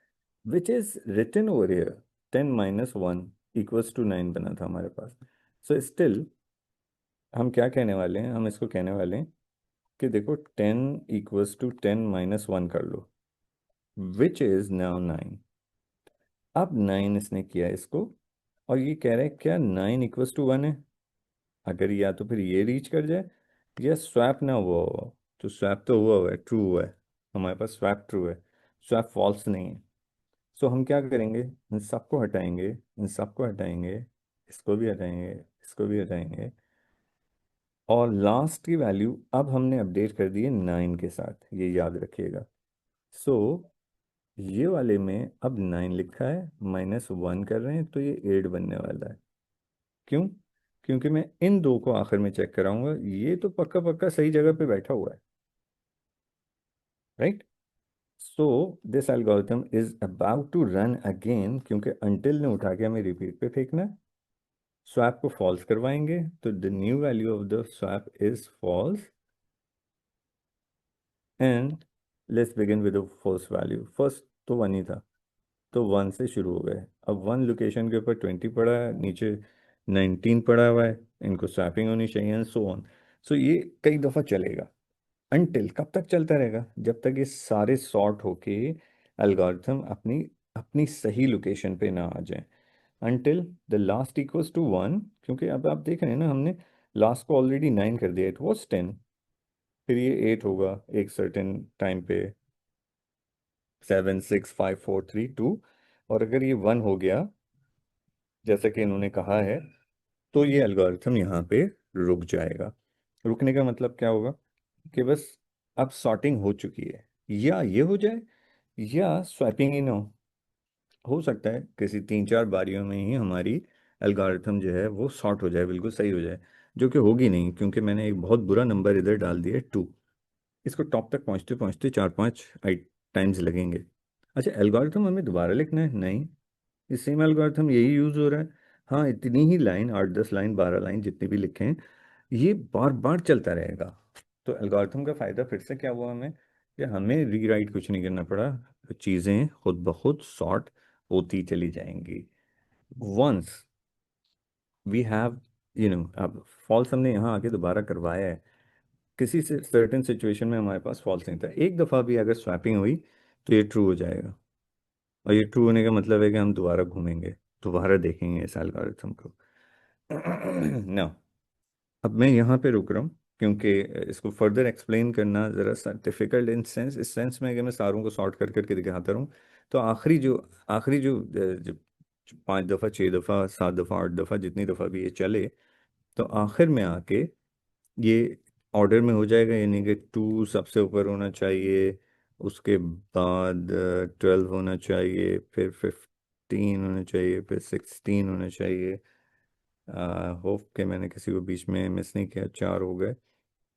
Speaker 1: which is written over here 10 - 1 equals to 9 बना था हमारे पास। सो स्टिल हम क्या कहने वाले हैं, हम इसको कहने वाले हैं कि देखो 10 = 10 - 1 कर लो, विच इज नाउ 9। अब 9 इसने किया इसको, और ये कह रहा है क्या 9 = 1 है? अगर या तो फिर ये रीच कर जाए या स्वैप ना हुआ हो, तो स्वैप तो हुआ हुआ है, ट्रू हुआ है, हमारे पास स्वैप ट्रू है, स्वैप फॉल्स नहीं है। सो हम क्या करेंगे, इन सबको हटाएंगे, इन सबको हटाएंगे, इसको भी हटाएंगे, इसको भी हटाएंगे, और लास्ट की वैल्यू अब हमने अपडेट कर दी है 9 के साथ, ये याद रखिएगा। सो ये वाले में अब 9 लिखा है, -1 कर रहे हैं, तो ये 8 बनने वाला है। क्यों? क्योंकि मैं इन दो को आखिर में चेक कराऊंगा, ये तो पक्का पक्का सही जगह पे बैठा हुआ है, right? So this algorithm is about to run again, क्योंकि अंटिल ने उठा के हमें रिपीट पे फेंकना है। स्वैप को फॉल्स करवाएंगे तो the new value of the swap is false, and let's begin with the first value. First तो 1 ही था, तो 1 से शुरू हो गए। अब 1 लोकेशन के ऊपर 20 पड़ा है, नीचे 19 पड़ा हुआ है, इनको स्वैपिंग होनी चाहिए, एंड सो ऑन। सो ये कई दफ़ा चलेगा। अनटिल कब तक चलता रहेगा? जब तक ये सारे सॉर्ट होके एल्गोरिथम अपनी अपनी सही लोकेशन पे ना आ जाए, until the last equals to 1। क्योंकि अब आप देख रहे हैं ना, हमने लास्ट को ऑलरेडी 9 कर दिया, इट वॉज 10, फिर ये 8 होगा एक सर्टेन टाइम पे, 7 6 5 4 3 2, और अगर ये 1 हो गया जैसा कि इन्होंने कहा है, तो ये एल्गोरिथम यहाँ पे रुक जाएगा। रुकने का मतलब क्या होगा कि बस अब सॉर्टिंग हो चुकी है, या ये हो जाए या स्वैपिंग ही ना हो सकता है किसी 3 4 बारियों में ही हमारी एल्गोरिथम जो है वो सॉर्ट हो जाए, बिल्कुल सही हो जाए, जो कि होगी नहीं, क्योंकि मैंने एक बहुत बुरा नंबर इधर डाल दिया 2। इसको टॉप तक पहुंचते पहुंचते 4 5 टाइम्स लगेंगे। अच्छा, एल्गोरिथम हमें दोबारा लिखना है? नहीं, ये सेम एल्गोरिथम यही यूज हो रहा है। हाँ, इतनी ही लाइन, 8 10 लाइन 12 लाइन जितनी भी लिखें, ये बार बार चलता रहेगा। तो एल्गोरिथम का फ़ायदा फिर से क्या हुआ हमें, कि हमें रीराइट कुछ नहीं करना पड़ा, चीज़ें खुद ब खुद सॉर्ट होती चली जाएंगी। वंस वी हैव अब फॉल्स हमने यहाँ आके दोबारा करवाया है, किसी से सर्टेन सिचुएशन में हमारे पास फॉल्स नहीं था, एक दफ़ा भी अगर स्वैपिंग हुई तो ये ट्रू हो जाएगा। और ये ट्रू होने का मतलब है कि हम दोबारा घूमेंगे, दोबारा देखेंगे इस एल्गोरिथम को। ना, अब मैं यहाँ पे रुक रहा हूँ, क्योंकि इसको फर्दर एक्सप्लेन करना ज़रा सा डिफ़िकल्ट इन सेंस, इस सेंस में कि मैं सारों को सॉर्ट कर करके दिखाता रहूँ, तो जब 5 दफ़ा 6 दफ़ा 7 दफ़ा 8 दफ़ा जितनी दफ़ा भी ये चले, तो आखिर में आके ये ऑर्डर में हो जाएगा, यानी कि 2 सबसे ऊपर होना चाहिए, उसके बाद 12 होना चाहिए, फिर 15 होना चाहिए, फिर 16 होना चाहिए। होप के मैंने किसी को बीच में मिस नहीं किया, 4 हो गए।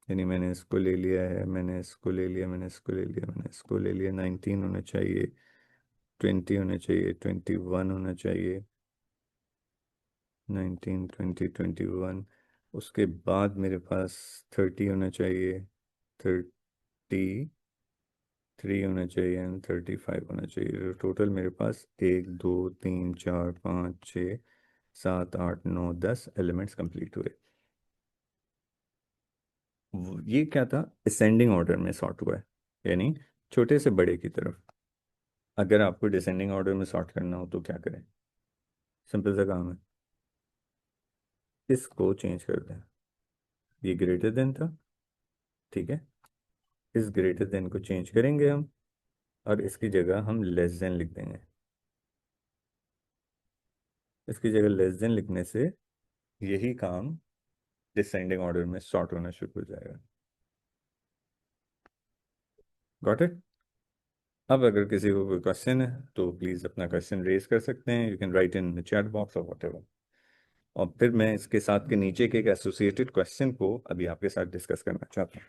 Speaker 1: यानी मैंने इसको ले लिया है, मैंने इसको ले लिया, मैंने इसको ले लिया, मैंने इसको ले लिया। 19 होना चाहिए, 20 होना चाहिए, 21 होना चाहिए। 19, 20, 21। उसके बाद मेरे पास 30 होना चाहिए, 33 होना चाहिए एंड 35 होना चाहिए। टोटल मेरे पास 1, 2, 3, 4, 5, 6, 7, 8, 9, 10 एलिमेंट्स कंप्लीट हुए। ये क्या था, असेंडिंग ऑर्डर में सॉर्ट हुआ है, यानी छोटे से बड़े की तरफ। अगर आपको डिसेंडिंग ऑर्डर में सॉर्ट करना हो तो क्या करें? सिंपल सा काम है, इसको चेंज कर दें। ये ग्रेटर देन था, ठीक है, इस ग्रेटर देन को चेंज करेंगे हम, और इसकी जगह हम लेस देन लिख देंगे। इसकी जगह लेस देन लिखने से यही काम डिसेंडिंग ऑर्डर में सॉर्ट होना शुरू हो जाएगा। Got it? अब अगर किसी को कोई क्वेश्चन है तो प्लीज़ अपना क्वेश्चन रेज कर सकते हैं, you can write in chat box और व्हाटएवर। और फिर मैं इसके साथ के नीचे के एक एसोसिएटेड क्वेश्चन को अभी आपके साथ डिस्कस करना चाहता हूँ।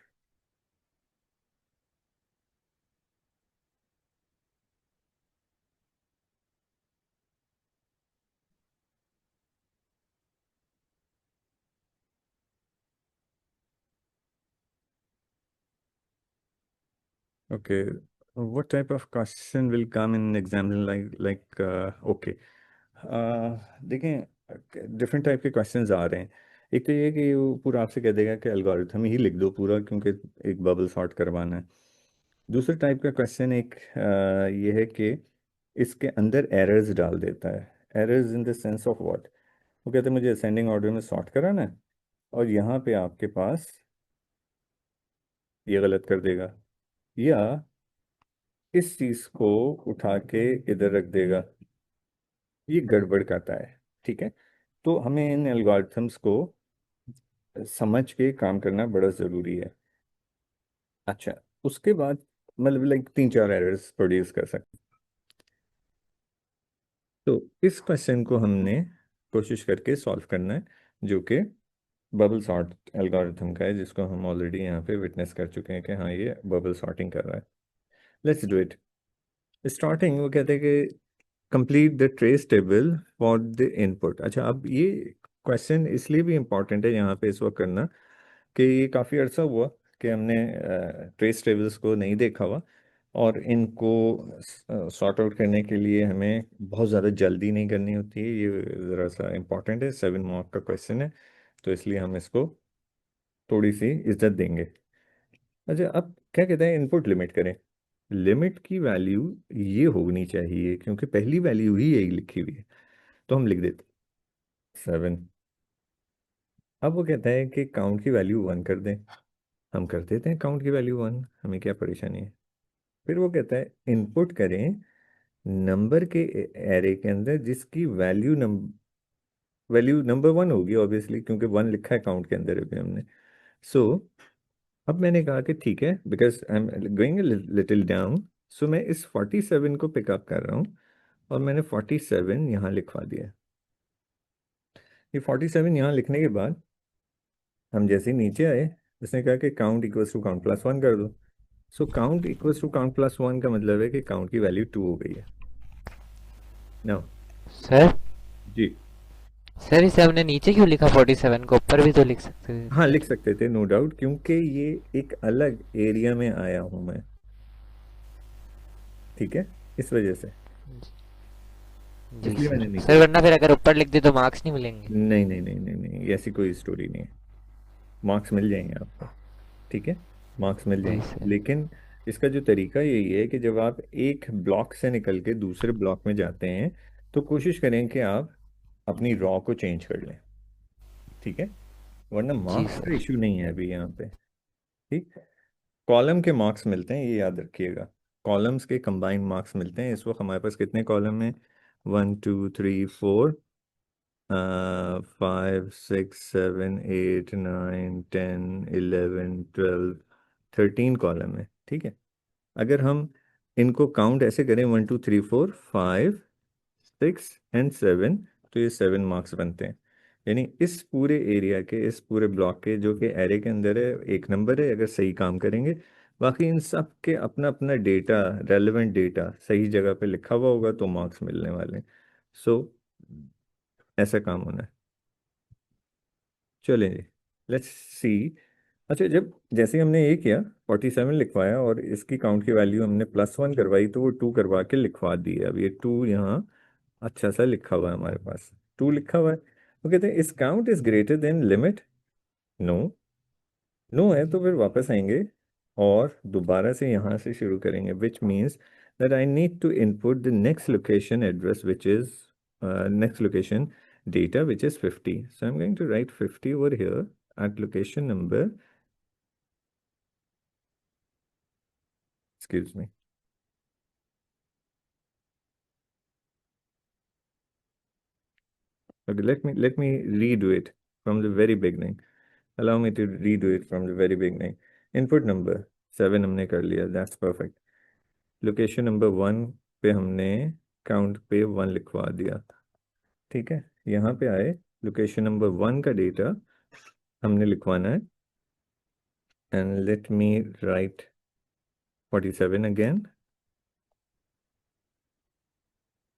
Speaker 1: Okay, what type of question will come in exam, like okay, देखें डिफरेंट टाइप के क्वेश्चंस आ रहे हैं। एक तो ये कि वो पूरा आपसे कह देगा कि एल्गोरिथम ही लिख दो पूरा, क्योंकि एक बबल सॉर्ट करवाना है। दूसरे टाइप का क्वेश्चन एक ये है कि इसके अंदर एरर्स डाल देता है। Errors in the sense of what? वो कहते हैं मुझे असेंडिंग ऑर्डर में सॉर्ट कराना है, और यहाँ पे आपके पास ये गलत कर देगा, या इस चीज़ को उठा के इधर रख देगा, ये गड़बड़ करता है। ठीक है, तो हमें इन एल्गोरिथम्स को समझ के काम करना बड़ा ज़रूरी है। अच्छा, उसके बाद मतलब लाइक 3-4 एरर्स प्रोड्यूस कर सकते हैं। तो इस क्वेश्चन को हमने कोशिश करके सॉल्व करना है, जो कि बबल सॉर्ट एल्गोरिथम का है, जिसको हम ऑलरेडी यहाँ पे विटनेस कर चुके हैं कि हाँ ये बबल सॉर्टिंग कर रहा है। Let's do it. स्टार्टिंग वो कहते हैं कि complete the trace table for the input. अच्छा, अब ये क्वेश्चन इसलिए भी इम्पोर्टेंट है यहाँ पे इस वक्त करना, कि ये काफ़ी अर्सा हुआ कि हमने ट्रेस टेबल्स को नहीं देखा हुआ, और इनको सॉर्ट आउट करने के लिए हमें बहुत ज़्यादा जल्दी नहीं करनी होती है। ये ज़रा सा इम्पोर्टेंट है, 7 मार्क का क्वेश्चन है, तो इसलिए हम इसको थोड़ी सी इज्जत देंगे। अच्छा, अब क्या कहते हैं, इनपुट लिमिट करें। लिमिट की वैल्यू ये होनी चाहिए, क्योंकि पहली वैल्यू ही यही लिखी हुई है, तो हम लिख देते 7। अब वो कहता है कि काउंट की वैल्यू 1 कर दें। हम कर देते हैं काउंट की वैल्यू 1, हमें क्या परेशानी है। फिर वो कहता है इनपुट करें नंबर के एरे के अंदर जिसकी वैल्यू नंबर 1 होगी ऑब्वियसली, क्योंकि 1 लिखा है काउंट के अंदर अभी हमने। सो अब मैंने कहा कि ठीक है, because I am going little down, so मैं इस 47 को पिकअप कर रहा हूँ, और मैंने 47 यहाँ लिखवा दिया। ये 47 यहाँ लिखने के बाद हम जैसे ही नीचे आए, उसने कहा कि count equals to count plus 1 कर दो। So count equals to count plus 1 का मतलब है कि काउंट की वैल्यू 2 हो गई है। नाउ
Speaker 2: सर
Speaker 1: जी,
Speaker 2: सर इसे हमने नीचे क्यों लिखा 47 को, ऊपर भी तो लिख सकते थे
Speaker 1: हाँ
Speaker 2: सर।
Speaker 1: लिख सकते थे नो डाउट, क्योंकि ये एक अलग एरिया में आया हूं मैं, ठीक है, इस वजह से,
Speaker 2: जी
Speaker 1: इसलिए मैंने
Speaker 2: सर।
Speaker 1: नीचे
Speaker 2: सर
Speaker 1: लिखा।
Speaker 2: वरना फिर अगर ऊपर लिख दे तो मार्क्स नहीं मिलेंगे।
Speaker 1: नहीं नहीं नहीं नहीं नहीं, ऐसी कोई स्टोरी नहीं है, मार्क्स मिल जाएंगे आपको, ठीक है, मार्क्स मिल
Speaker 2: जी
Speaker 1: जाएंगे।
Speaker 2: सर।
Speaker 1: लेकिन इसका जो तरीका यही है कि जब आप एक ब्लॉक से निकल के दूसरे ब्लॉक में जाते हैं, तो कोशिश करें कि आप अपनी रॉ को चेंज कर लें, ठीक है, वरना
Speaker 2: जी
Speaker 1: मार्क्स का
Speaker 2: सर।
Speaker 1: इशू नहीं है अभी यहाँ पे। ठीक, कॉलम के मार्क्स मिलते हैं, ये याद रखिएगा। कॉलम्स के कंबाइंड मार्क्स मिलते हैं। इस वक्त हमारे पास कितने कॉलम हैं? 1, 2, 3, 4, 5, 6, 7, 8, 9, 10, 11, 12, 13 कॉलम है, ठीक है। अगर हम इनको काउंट ऐसे करें 1 2 3 4 5 6 एंड 7, तो ये 7 मार्क्स बनते हैं। यानी इस पूरे एरिया के, इस पूरे ब्लॉक के, जो कि एरे के अंदर है, 1 नंबर है अगर सही काम करेंगे। बाकी इन सब के अपना अपना डेटा, रेलेवेंट डेटा सही जगह पे लिखा हुआ होगा तो मार्क्स मिलने वाले हैं। सो ऐसा काम होना है। चलें जी, लेट्स सी। अच्छा, जब जैसे हमने ये किया, 47 लिखवाया और इसकी काउंट की वैल्यू हमने +1 करवाई, तो वो 2 करवा के लिखवा दी है। अब ये 2 यहाँ अच्छा सा लिखा हुआ है हमारे पास, 2 लिखा हुआ है। वो कहते हैं इस count is greater than limit. No, no है तो फिर वापस आएंगे और दोबारा से यहाँ से शुरू करेंगे, which means that I need to input the next location address which is next location data which is 50. So I'm going to write 50 over here at location number, excuse me. Okay, let me redo it from the very beginning. Allow me to redo it from the very beginning. Input number 7 हमने कर लिया, that's perfect. Location number 1 पे हमने count पे 1 लिखवा दिया, ठीक है। यहाँ पे आए, लोकेशन नंबर 1 का डेटा हमने लिखवाना है, and let me right 47 again.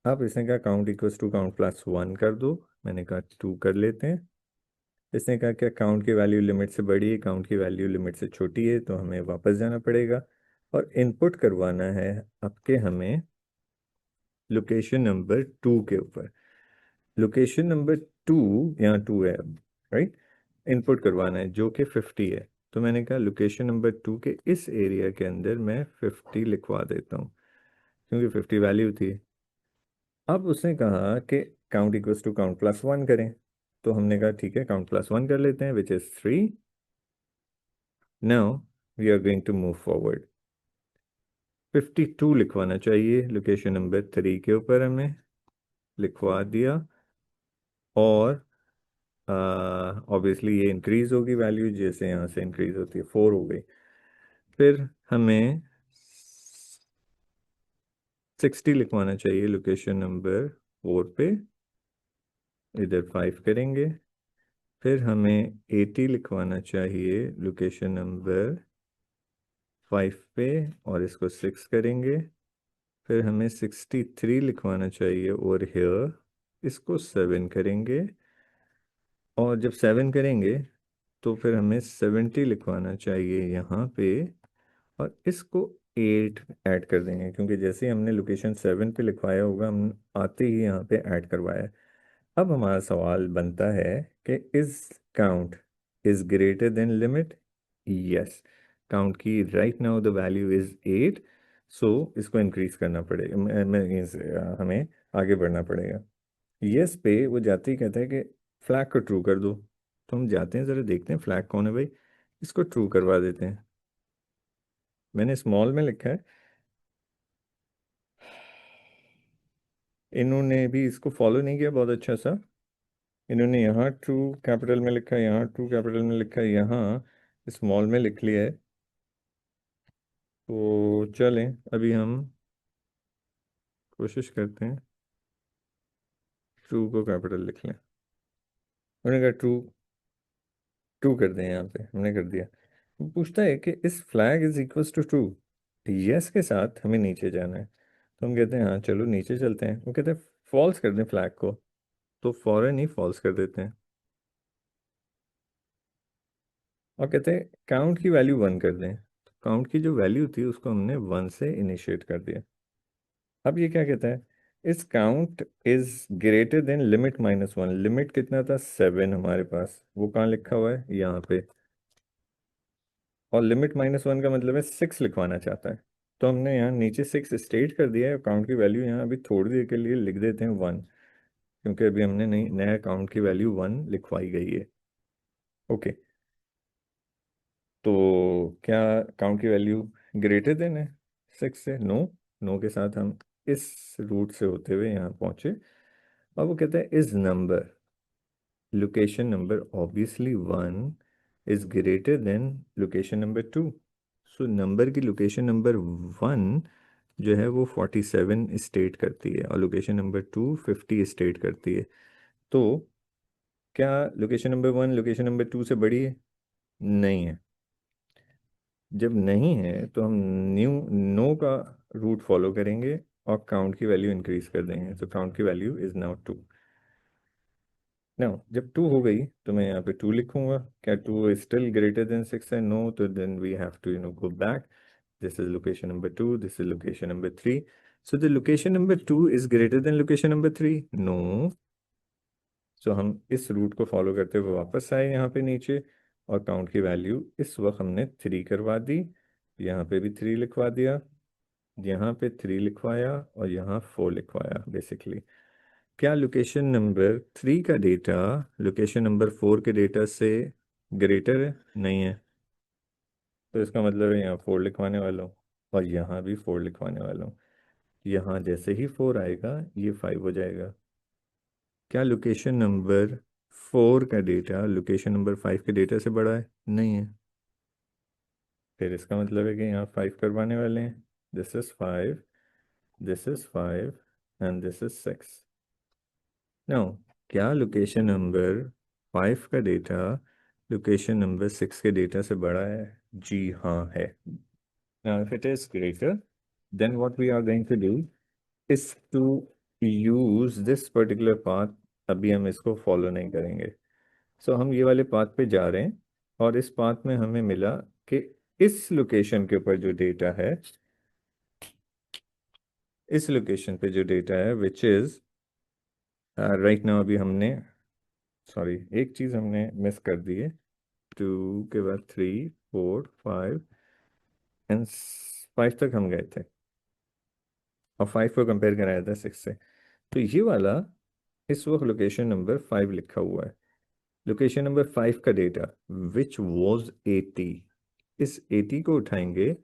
Speaker 1: आप इसने कहा काउंट इक्वल्स टू काउंट +1 कर दो, मैंने कहा 2 कर लेते हैं। इसने कहा क्या काउंट की वैल्यू लिमिट से बड़ी है, काउंट की वैल्यू लिमिट से छोटी है, तो हमें वापस जाना पड़ेगा और इनपुट करवाना है आपके हमें लोकेशन नंबर 2 के ऊपर। लोकेशन नंबर 2, यहाँ 2 है अब, राइट। इनपुट करवाना है जो कि 50 है। तो मैंने कहा लोकेशन नंबर 2 के इस एरिया के अंदर मैं 50 लिखवा देता हूँ, क्योंकि 50 वैल्यू थी। अब उसने कहा कि काउंट इक्वल्स टू काउंट +1 करें, तो हमने कहा ठीक है, काउंट +1 कर लेते हैं, which is 3। Now we are going to move forward. 52 लिखवाना चाहिए लोकेशन नंबर 3 के ऊपर, हमें लिखवा दिया। और ऑब्वियसली ये इंक्रीज होगी वैल्यू, जैसे यहाँ से इंक्रीज होती है, 4 हो गई। फिर हमें 60 लिखवाना चाहिए लोकेशन नंबर 4 पे, इधर 5 करेंगे। फिर हमें 80 लिखवाना चाहिए लोकेशन नंबर 5 पे, और इसको 6 करेंगे। फिर हमें 63 लिखवाना चाहिए ओवर हेयर, इसको 7 करेंगे। और जब 7 करेंगे तो फिर हमें 70 लिखवाना चाहिए यहाँ पे, और इसको 8 ऐड कर देंगे, क्योंकि जैसे ही हमने लोकेशन 7 पे लिखवाया होगा, हम आते ही यहाँ पे ऐड करवाया है। अब हमारा सवाल बनता है कि is count is greater than limit. Yes, count की right now the value is 8, so इसको इंक्रीज करना पड़ेगा, हमें आगे बढ़ना पड़ेगा। यस पे वो जाते ही कहता है कि फ्लैग को ट्रू कर दो। तो हम जाते हैं, ज़रा देखते हैं फ्लैग कौन है भाई, इसको ट्रू करवा देते हैं। मैंने स्मॉल में लिखा है, इन्होंने भी इसको फॉलो नहीं किया बहुत अच्छा सा। इन्होंने यहाँ ट्रू कैपिटल में लिखा है, यहाँ ट्रू कैपिटल में लिखा है, यहाँ स्मॉल में लिख लिया है। तो चलें अभी हम कोशिश करते हैं ट्रू को कैपिटल लिख लें। उन्होंने कहा ट्रू, ट्रू कर दें, यहाँ पे हमने कर दिया। वो पूछता है कि इस flag is equals to true, yes के साथ हमें नीचे जाना है। तो हम कहते हैं हाँ चलो नीचे चलते हैं। वो कहते हैं फॉल्स कर दें फ्लैग को, तो फौरन ही फॉल्स कर देते हैं। और कहते हैं काउंट की वैल्यू 1 कर दें। तो काउंट की जो वैल्यू थी उसको हमने 1 से इनिशिएट कर दिया। अब ये क्या कहता है, इस count is greater than limit -1। Limit कितना था, 7 हमारे पास, वो कहाँ लिखा हुआ है, यहाँ पे। और लिमिट -1 का मतलब है 6 लिखवाना चाहता है। तो हमने यहाँ नीचे 6 स्टेट कर दिया है, काउंट की वैल्यू यहाँ अभी थोड़ी देर के लिए लिख देते हैं 1, क्योंकि अभी हमने नई नया काउंट की वैल्यू 1 लिखवाई गई है। ओके, तो क्या काउंट की वैल्यू ग्रेटर देन है 6 से? नो, नो के साथ हम इस रूट से होते हुए यहाँ पहुँचे। और वो कहता है is number, location number obviously 1 is greater than location number 2। So number की लोकेशन नंबर 1 जो है वो 47 स्टेट करती है और लोकेशन नंबर 2 50 स्टेट करती है। तो क्या लोकेशन नंबर 1 लोकेशन नंबर 2 से बड़ी है? नहीं है। जब नहीं है तो हम नो का रूट फॉलो करेंगे और काउंट की वैल्यू इंक्रीज कर देंगे। तो काउंट की वैल्यू इज नाउ 2। नाउ जब 2 हो गई तो मैं यहाँ पे 2 लिखूंगा। क्या 2 इज स्टिल ग्रेटर देन 6 है? नो। तो then we have to go back. This is location number 2, this is location number 3। So the location number 2 is greater than location number 3? No. So हम इस रूट को follow करते हुए वापस आए यहाँ पे नीचे और काउंट की वैल्यू इस वक्त हमने 3 करवा दी। यहाँ पे भी 3 लिखवा दिया, यहाँ पे 3 लिखवाया और यहाँ 4 लिखवाया बेसिकली। क्या लोकेशन नंबर 3 का डेटा लोकेशन नंबर 4 के डेटा से ग्रेटर है? नहीं है। तो इसका मतलब है यहाँ 4 लिखवाने वाला हूँ और यहाँ भी 4 लिखवाने वाला हूँ। यहाँ जैसे ही 4 आएगा ये 5 हो जाएगा। क्या लोकेशन नंबर 4 का डेटा लोकेशन नंबर 5 के डेटा से बड़ा है? नहीं है। फिर इसका मतलब है कि यहाँ 5 करवाने वाले हैं। This is 5, this is 5 and this is 6। No, क्या लोकेशन नंबर 5 का डेटा लोकेशन नंबर 6 के डेटा से बड़ा है? जी हाँ है। Now if it is greater than what we are going to do is to use this particular path. अभी हम इसको फॉलो नहीं करेंगे। सो हम ये वाले पाथ पे जा रहे हैं और इस पाथ में हमें मिला कि इस लोकेशन के ऊपर जो डेटा है, इस लोकेशन पे जो डेटा है विच इज राइट नाउ, अभी हमने सॉरी एक चीज हमने मिस कर दी है। 2 के बाद 3 4 5 एंड 5 तक हम गए थे और 5 को कंपेयर कराया था 6 से। तो ये वाला इस वक्त लोकेशन नंबर 5 लिखा हुआ है। लोकेशन नंबर 5 का डेटा विच वॉज 80, इस 80 को उठाएंगे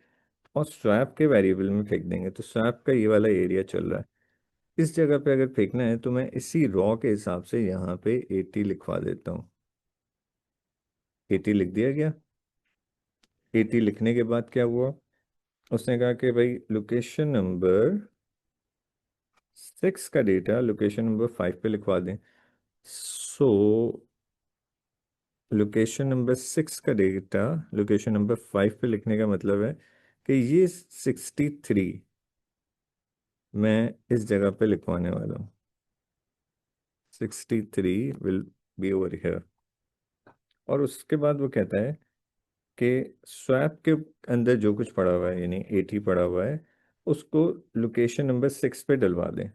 Speaker 1: और स्वैप के वेरिएबल में फेंक देंगे। तो स्वैप का ये वाला एरिया चल रहा है। इस जगह पे अगर फेंकना है तो मैं इसी रॉ के हिसाब से यहाँ पे 80 लिखवा देता हूँ। 80 लिख दिया गया। 80 लिखने के बाद क्या हुआ, उसने कहा कि भाई लोकेशन नंबर 6 का डेटा लोकेशन नंबर 5 पे लिखवा दें। सो लोकेशन नंबर 6 का डेटा लोकेशन नंबर 5 पे लिखने का मतलब है कि ये 63 मैं इस जगह पे लिखवाने वाला हूँ। 63 विल बी ओवर हियर। और उसके बाद वो कहता है कि स्वैप के अंदर जो कुछ पड़ा हुआ है यानी 80 पड़ा हुआ है उसको लोकेशन नंबर 6 पे डलवा दें।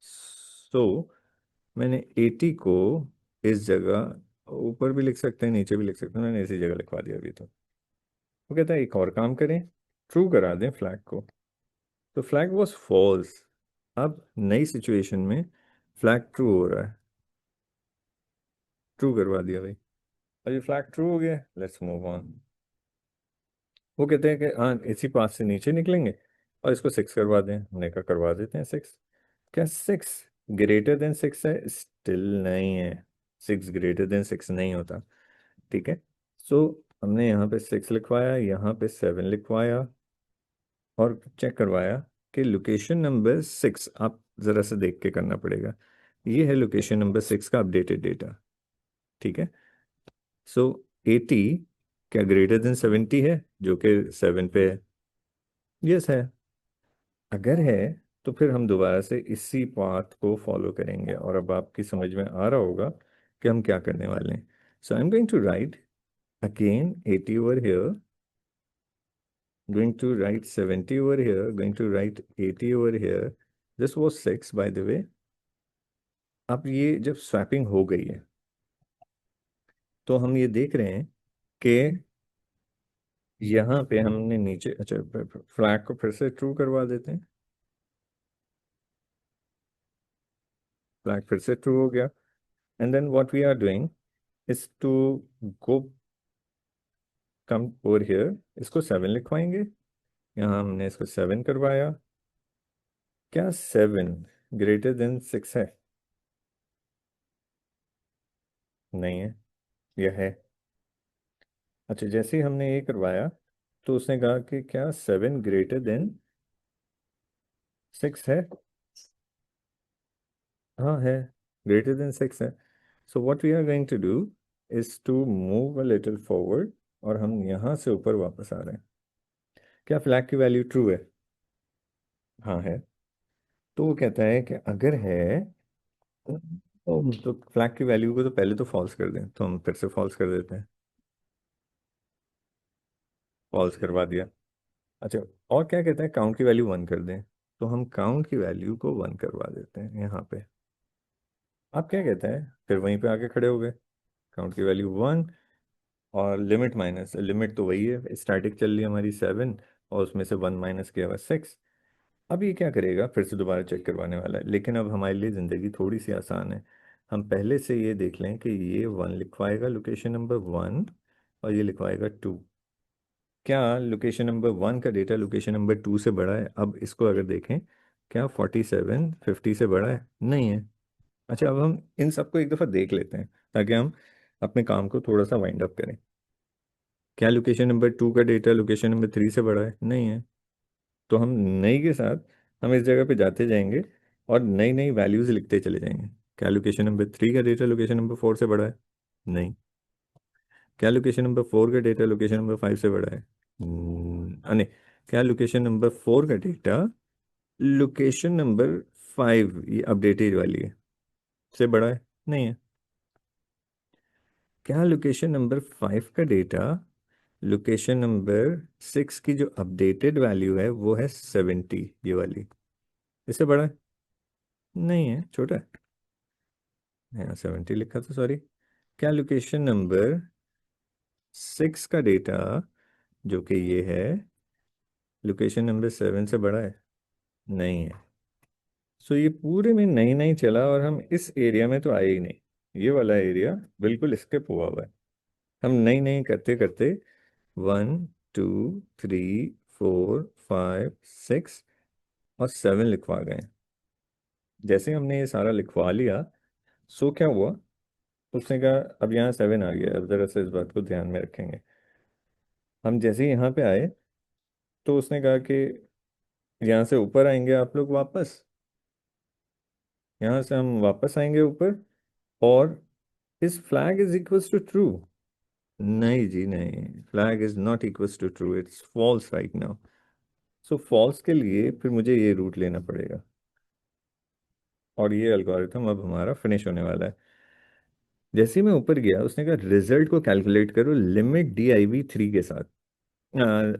Speaker 1: सो मैंने 80 को इस जगह ऊपर भी लिख सकते हैं नीचे भी लिख सकते हैं, मैंने इसी जगह लिखवा दिया अभी। तो वो कहता है एक और काम करें, ट्रू करा दें फ्लैग को। तो फ्लैग वॉज फॉल्स। अब नई सिचुएशन में फ्लैग ट्रू हो रहा है। ट्रू करवा दिया भाई और ये फ्लैग ट्रू हो गया। Let's move on. वो कहते हैं कि हाँ इसी पास से नीचे निकलेंगे और इसको 6 करवा दें। हमने कहा करवा देते हैं 6। क्या 6 ग्रेटर देन 6 है? स्टिल नहीं है। 6 ग्रेटर देन 6 नहीं होता। ठीक है। सो हमने यहाँ पे 6 लिखवाया, यहाँ पे 7 लिखवाया और चेक करवाया कि लोकेशन नंबर 6, आप ज़रा सा देख के करना पड़ेगा। ये है लोकेशन नंबर 6 का अपडेटेड डेटा। ठीक है। सो 80 क्या ग्रेटर देन 70 है, जो कि 7 पे है? यस है। अगर है तो फिर हम दोबारा से इसी पाथ को फॉलो करेंगे और अब आपकी समझ में आ रहा होगा कि हम क्या करने वाले हैं। So I am going to write again 80 over here, going to write 70 over here, going to write 80 over here. This was 6 by the way. अब ये जब स्वैपिंग हो गई है तो हम ये देख रहे हैं कि यहाँ पे हमने नीचे, अच्छा फ्लैग को फिर से ट्रू करवा देते हैं। फ्लैग फिर से ट्रू हो गया and then what we are doing is to go come over here, इसको 7 लिखवाएंगे। यहाँ हमने इसको 7 करवाया। क्या 7 ग्रेटर देन 6 है? नहीं है। यह है। अच्छा जैसे ही हमने ये करवाया तो उसने कहा कि क्या 7 ग्रेटर देन 6 है? हाँ है, ग्रेटर देन 6 है। So what we are going to do is to move a little forward, और हम यहाँ से ऊपर वापस आ रहे हैं। क्या फ्लैग की वैल्यू ट्रू है? हाँ है। तो वो कहता है कि अगर है तो फ्लैग की वैल्यू को तो पहले तो फॉल्स कर दें, तो हम फिर से फॉल्स कर देते हैं। फॉल्स करवा दिया। अच्छा, और क्या कहता है, काउंट की वैल्यू 1 कर दें, तो हम काउंट की वैल्यू को 1 करवा देते हैं यहाँ पे। आप क्या कहते हैं, फिर वहीं पे आके खड़े हो गए, काउंट की वैल्यू 1, और लिमिट माइनस, लिमिट तो वही है, स्टैटिक चल रही है हमारी 7, और उसमें से 1 माइनस किया हुआ 6। अब ये क्या करेगा, फिर से दोबारा चेक करवाने वाला है, लेकिन अब हमारे लिए ज़िंदगी थोड़ी सी आसान है। हम पहले से ये देख लें कि ये 1 लिखवाएगा लोकेशन नंबर 1, और ये लिखवाएगा 2। क्या लोकेशन नंबर 1 का डेटा लोकेशन नंबर 2 से बड़ा है? अब इसको अगर देखें, क्या 47 50 से बड़ा है? नहीं है। अच्छा, अब हम इन सबको एक दफ़ा देख लेते हैं, ताकि हम अपने काम को थोड़ा सा वाइंड अप करें। क्या लोकेशन नंबर 2 का डेटा लोकेशन नंबर 3 से बड़ा है? नहीं है। तो हम नई के साथ हम इस जगह पे जाते जाएंगे और नई नई वैल्यूज लिखते चले जाएंगे। क्या लोकेशन नंबर 3 का डेटा लोकेशन नंबर 4 से बड़ा है? नहीं। क्या लोकेशन नंबर 4 का डेटा लोकेशन नंबर 5 से बड़ा है? नहीं। क्या लोकेशन नंबर 4 का डेटा लोकेशन नंबर 5, ये अपडेटेड वाली है, से बड़ा है? नहीं है। क्या लोकेशन नंबर 5 का डेटा लोकेशन नंबर 6 की जो अपडेटेड वैल्यू है वो है 70, ये वाली, इससे बड़ा है? नहीं है, छोटा है। यहाँ 70 लिखा था, सॉरी। क्या लोकेशन नंबर 6 का डेटा, जो कि ये है, लोकेशन नंबर 7 से बड़ा है? नहीं है। सो ये पूरे में नई नई चला, और हम इस एरिया में तो आए ही नहीं, ये वाला एरिया बिल्कुल स्किप हुआ हुआ है। हम नई नई करते करते 1 2 3 4 5 6 और 7 लिखवा गए। जैसे हमने ये सारा लिखवा लिया, सो क्या हुआ, उसने कहा अब यहाँ 7 आ गया। अब जरा से इस बात को ध्यान में रखेंगे। हम जैसे ही यहाँ पे आए, तो उसने कहा कि यहाँ से ऊपर आएंगे आप लोग वापस, यहाँ से हम वापस आएंगे ऊपर, और इस flag is equals to true. नहीं जी नहीं, flag is not equals to true, it's false right now. So false के लिए फिर मुझे ये रूट लेना पड़ेगा, और ये एल्गोरिथम अब हमारा फिनिश होने वाला है। जैसे ही मैं ऊपर गया, उसने कहा रिजल्ट को कैलकुलेट करो लिमिट DIV 3 के साथ,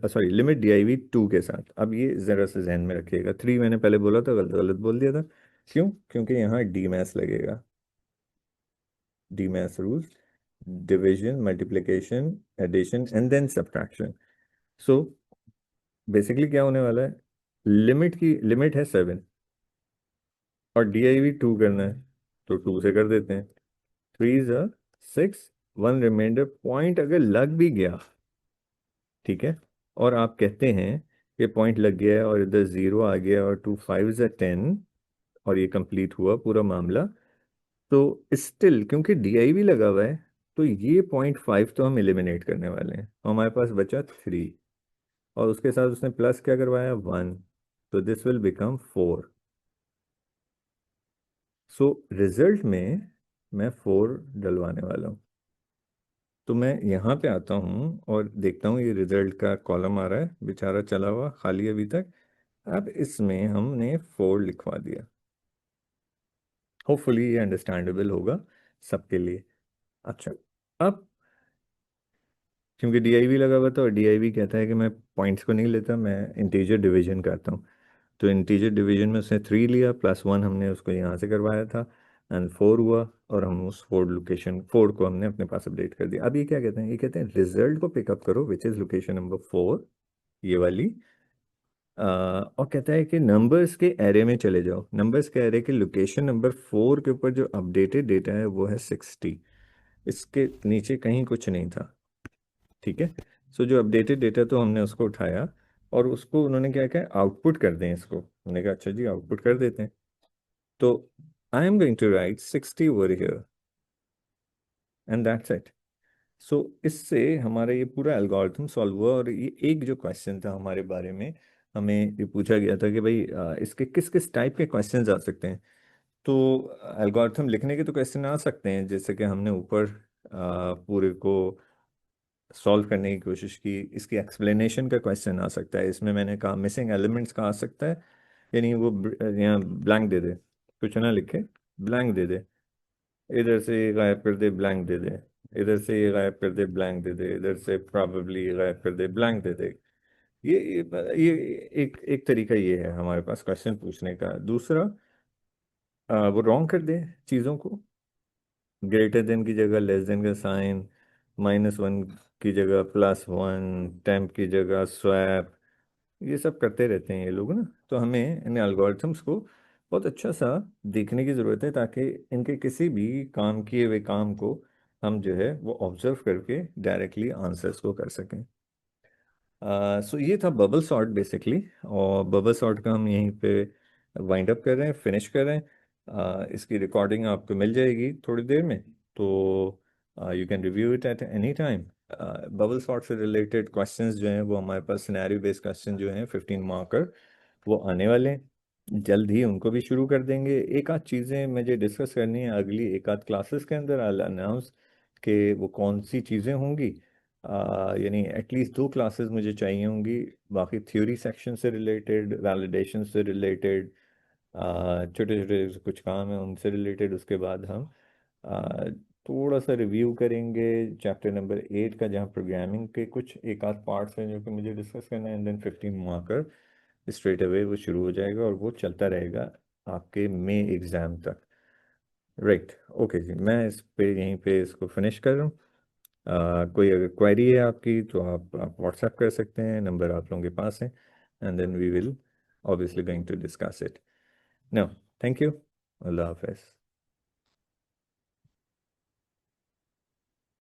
Speaker 1: सॉरी लिमिट DIV 2 के साथ। अब ये जरा से जहन में रखिएगा, 3 मैंने पहले बोला था, गलत गलत बोल दिया था। क्यों? क्योंकि यहाँ डी मैथ्स लगेगा, D maths rules, division, multiplication, addition and then subtraction. So basically क्या होने वाला है, लिमिट की लिमिट है 7, और DIV 2 करना है, तो 2 से कर देते हैं। 3 is 6, 1 रिमाइंडर पॉइंट अगर लग भी गया, ठीक है, और आप कहते हैं कि पॉइंट लग गया है और इधर 0 आ गया, और 2 5 is 10, और ये कंप्लीट हुआ पूरा मामला, तो स्टिल क्योंकि DIV लगा हुआ है, तो ये 0.5 तो हम एलिमिनेट करने वाले हैं, हमारे पास बचा 3, और उसके साथ उसने प्लस क्या करवाया, 1, तो this will become 4। So result में मैं 4 डलवाने वाला हूँ। तो मैं यहाँ पे आता हूँ और देखता हूँ ये रिजल्ट का कॉलम आ रहा है, बेचारा चला हुआ खाली अभी तक। अब इसमें हमने 4 लिखवा दिया। होपफुली ये अंडरस्टैंडेबल होगा सबके लिए। अच्छा, अब क्योंकि DIV लगा हुआ था, और DIV कहता है कि मैं पॉइंट्स को नहीं लेता, मैं इंटीजर डिवीजन करता हूँ। तो इंटीजर डिवीजन में उसने 3 लिया, +1 हमने उसको यहाँ से करवाया था, एंड 4 हुआ, और हम उस 4 को हमने अपने पास अपडेट कर दिया। अब ये क्या कहते हैं, ये कहते हैं रिजल्ट को पिकअप करो विच इज लोकेशन नंबर 4, ये वाली, और कहता है कि नंबर्स के एरे में चले जाओ। नंबर्स के एरे के लोकेशन नंबर 4 के ऊपर जो अपडेटेड डेटा है वो है 60, इसके नीचे कहीं कुछ नहीं था, ठीक है। सो जो अपडेटेड डेटा, तो हमने उसको उठाया, और उसको उन्होंने क्या कहा, आउटपुट कर दें इसको। हमने कहा अच्छा जी, आउटपुट कर देते हैं। तो I am going to write 60 over here, and that's it. So इससे हमारा ये पूरा एल्गोरिथम सॉल्व हुआ। और ये एक जो क्वेश्चन था हमारे बारे में, हमें ये पूछा गया था कि भाई इसके किस किस टाइप के क्वेश्चंस आ सकते हैं। तो एल्गोरिथम लिखने के तो क्वेश्चन आ सकते हैं, जैसे कि हमने ऊपर पूरे को सॉल्व करने की कोशिश की। इसकी एक्सप्लेनेशन का क्वेश्चन आ सकता है, इसमें मैंने कहा मिसिंग एलिमेंट्स का आ सकता है, यानी वो यहाँ ब्लैंक दे दे, कुछ ना लिखे, ब्लैंक दे दे, इधर से ये गायब कर दे, ब्लैंक दे दे, इधर से ये गायब कर दे, ब्लैंक दे दे, इधर से प्रॉबेबली गायब कर दे, ब्लैंक दे दे। ये एक एक तरीका ये है हमारे पास क्वेश्चन पूछने का। दूसरा, वो रॉन्ग कर दे चीज़ों को, ग्रेटर देन की जगह लेस देन का साइन, -1 की जगह +1, टेम्प की जगह स्वैप, ये सब करते रहते हैं ये लोग ना। तो हमें इन एल्गोरिथम्स को बहुत अच्छा सा देखने की ज़रूरत है, ताकि इनके किसी भी काम किए हुए काम को हम जो है वो ऑब्जर्व करके डायरेक्टली आंसर्स को कर सकें। सो ये था बबल सॉर्ट बेसिकली। और बबल सॉर्ट का हम यहीं पे वाइंड अप कर रहे हैं, फिनिश कर रहे हैं। इसकी रिकॉर्डिंग आपको मिल जाएगी थोड़ी देर में, तो you can review it at any time. Bubble sort से रिलेटेड क्वेश्चंस जो हैं वो हमारे पास सिनेरियो बेस्ड क्वेश्चन जो हैं 15 मार्कर, वो आने वाले हैं जल्द ही, उनको भी शुरू कर देंगे। एक आध चीज़ें मुझे डिस्कस करनी है अगली एक आध क्लासेस के अंदर, आई अनाउंस कि वो कौन सी चीज़ें होंगी। यानी एटलीस्ट 2 क्लासेस मुझे चाहिए होंगी, बाकी थ्योरी सेक्शन से रिलेटेड, वैलिडेशन से रिलेटेड, छोटे छोटे कुछ काम है उनसे रिलेटेड। उसके बाद हम आ, थोड़ा सा रिव्यू करेंगे चैप्टर नंबर 8 का, जहाँ प्रोग्रामिंग के कुछ एक आध पार्ट्स हैं जो कि मुझे डिस्कस करना है। And then 15 marker straight away वो शुरू हो जाएगा और वो चलता रहेगा आपके मई एग्ज़ाम तक। राइट, ओके जी, मैं इस पे यहीं पे इसको फिनिश कर रहा हूँ। कोई अगर क्वेरी है आपकी तो आप व्हाट्सएप कर सकते हैं, नंबर आप लोगों के पास है। And then we will obviously going to discuss it. No, thank you, अल्लाह हाफिज़।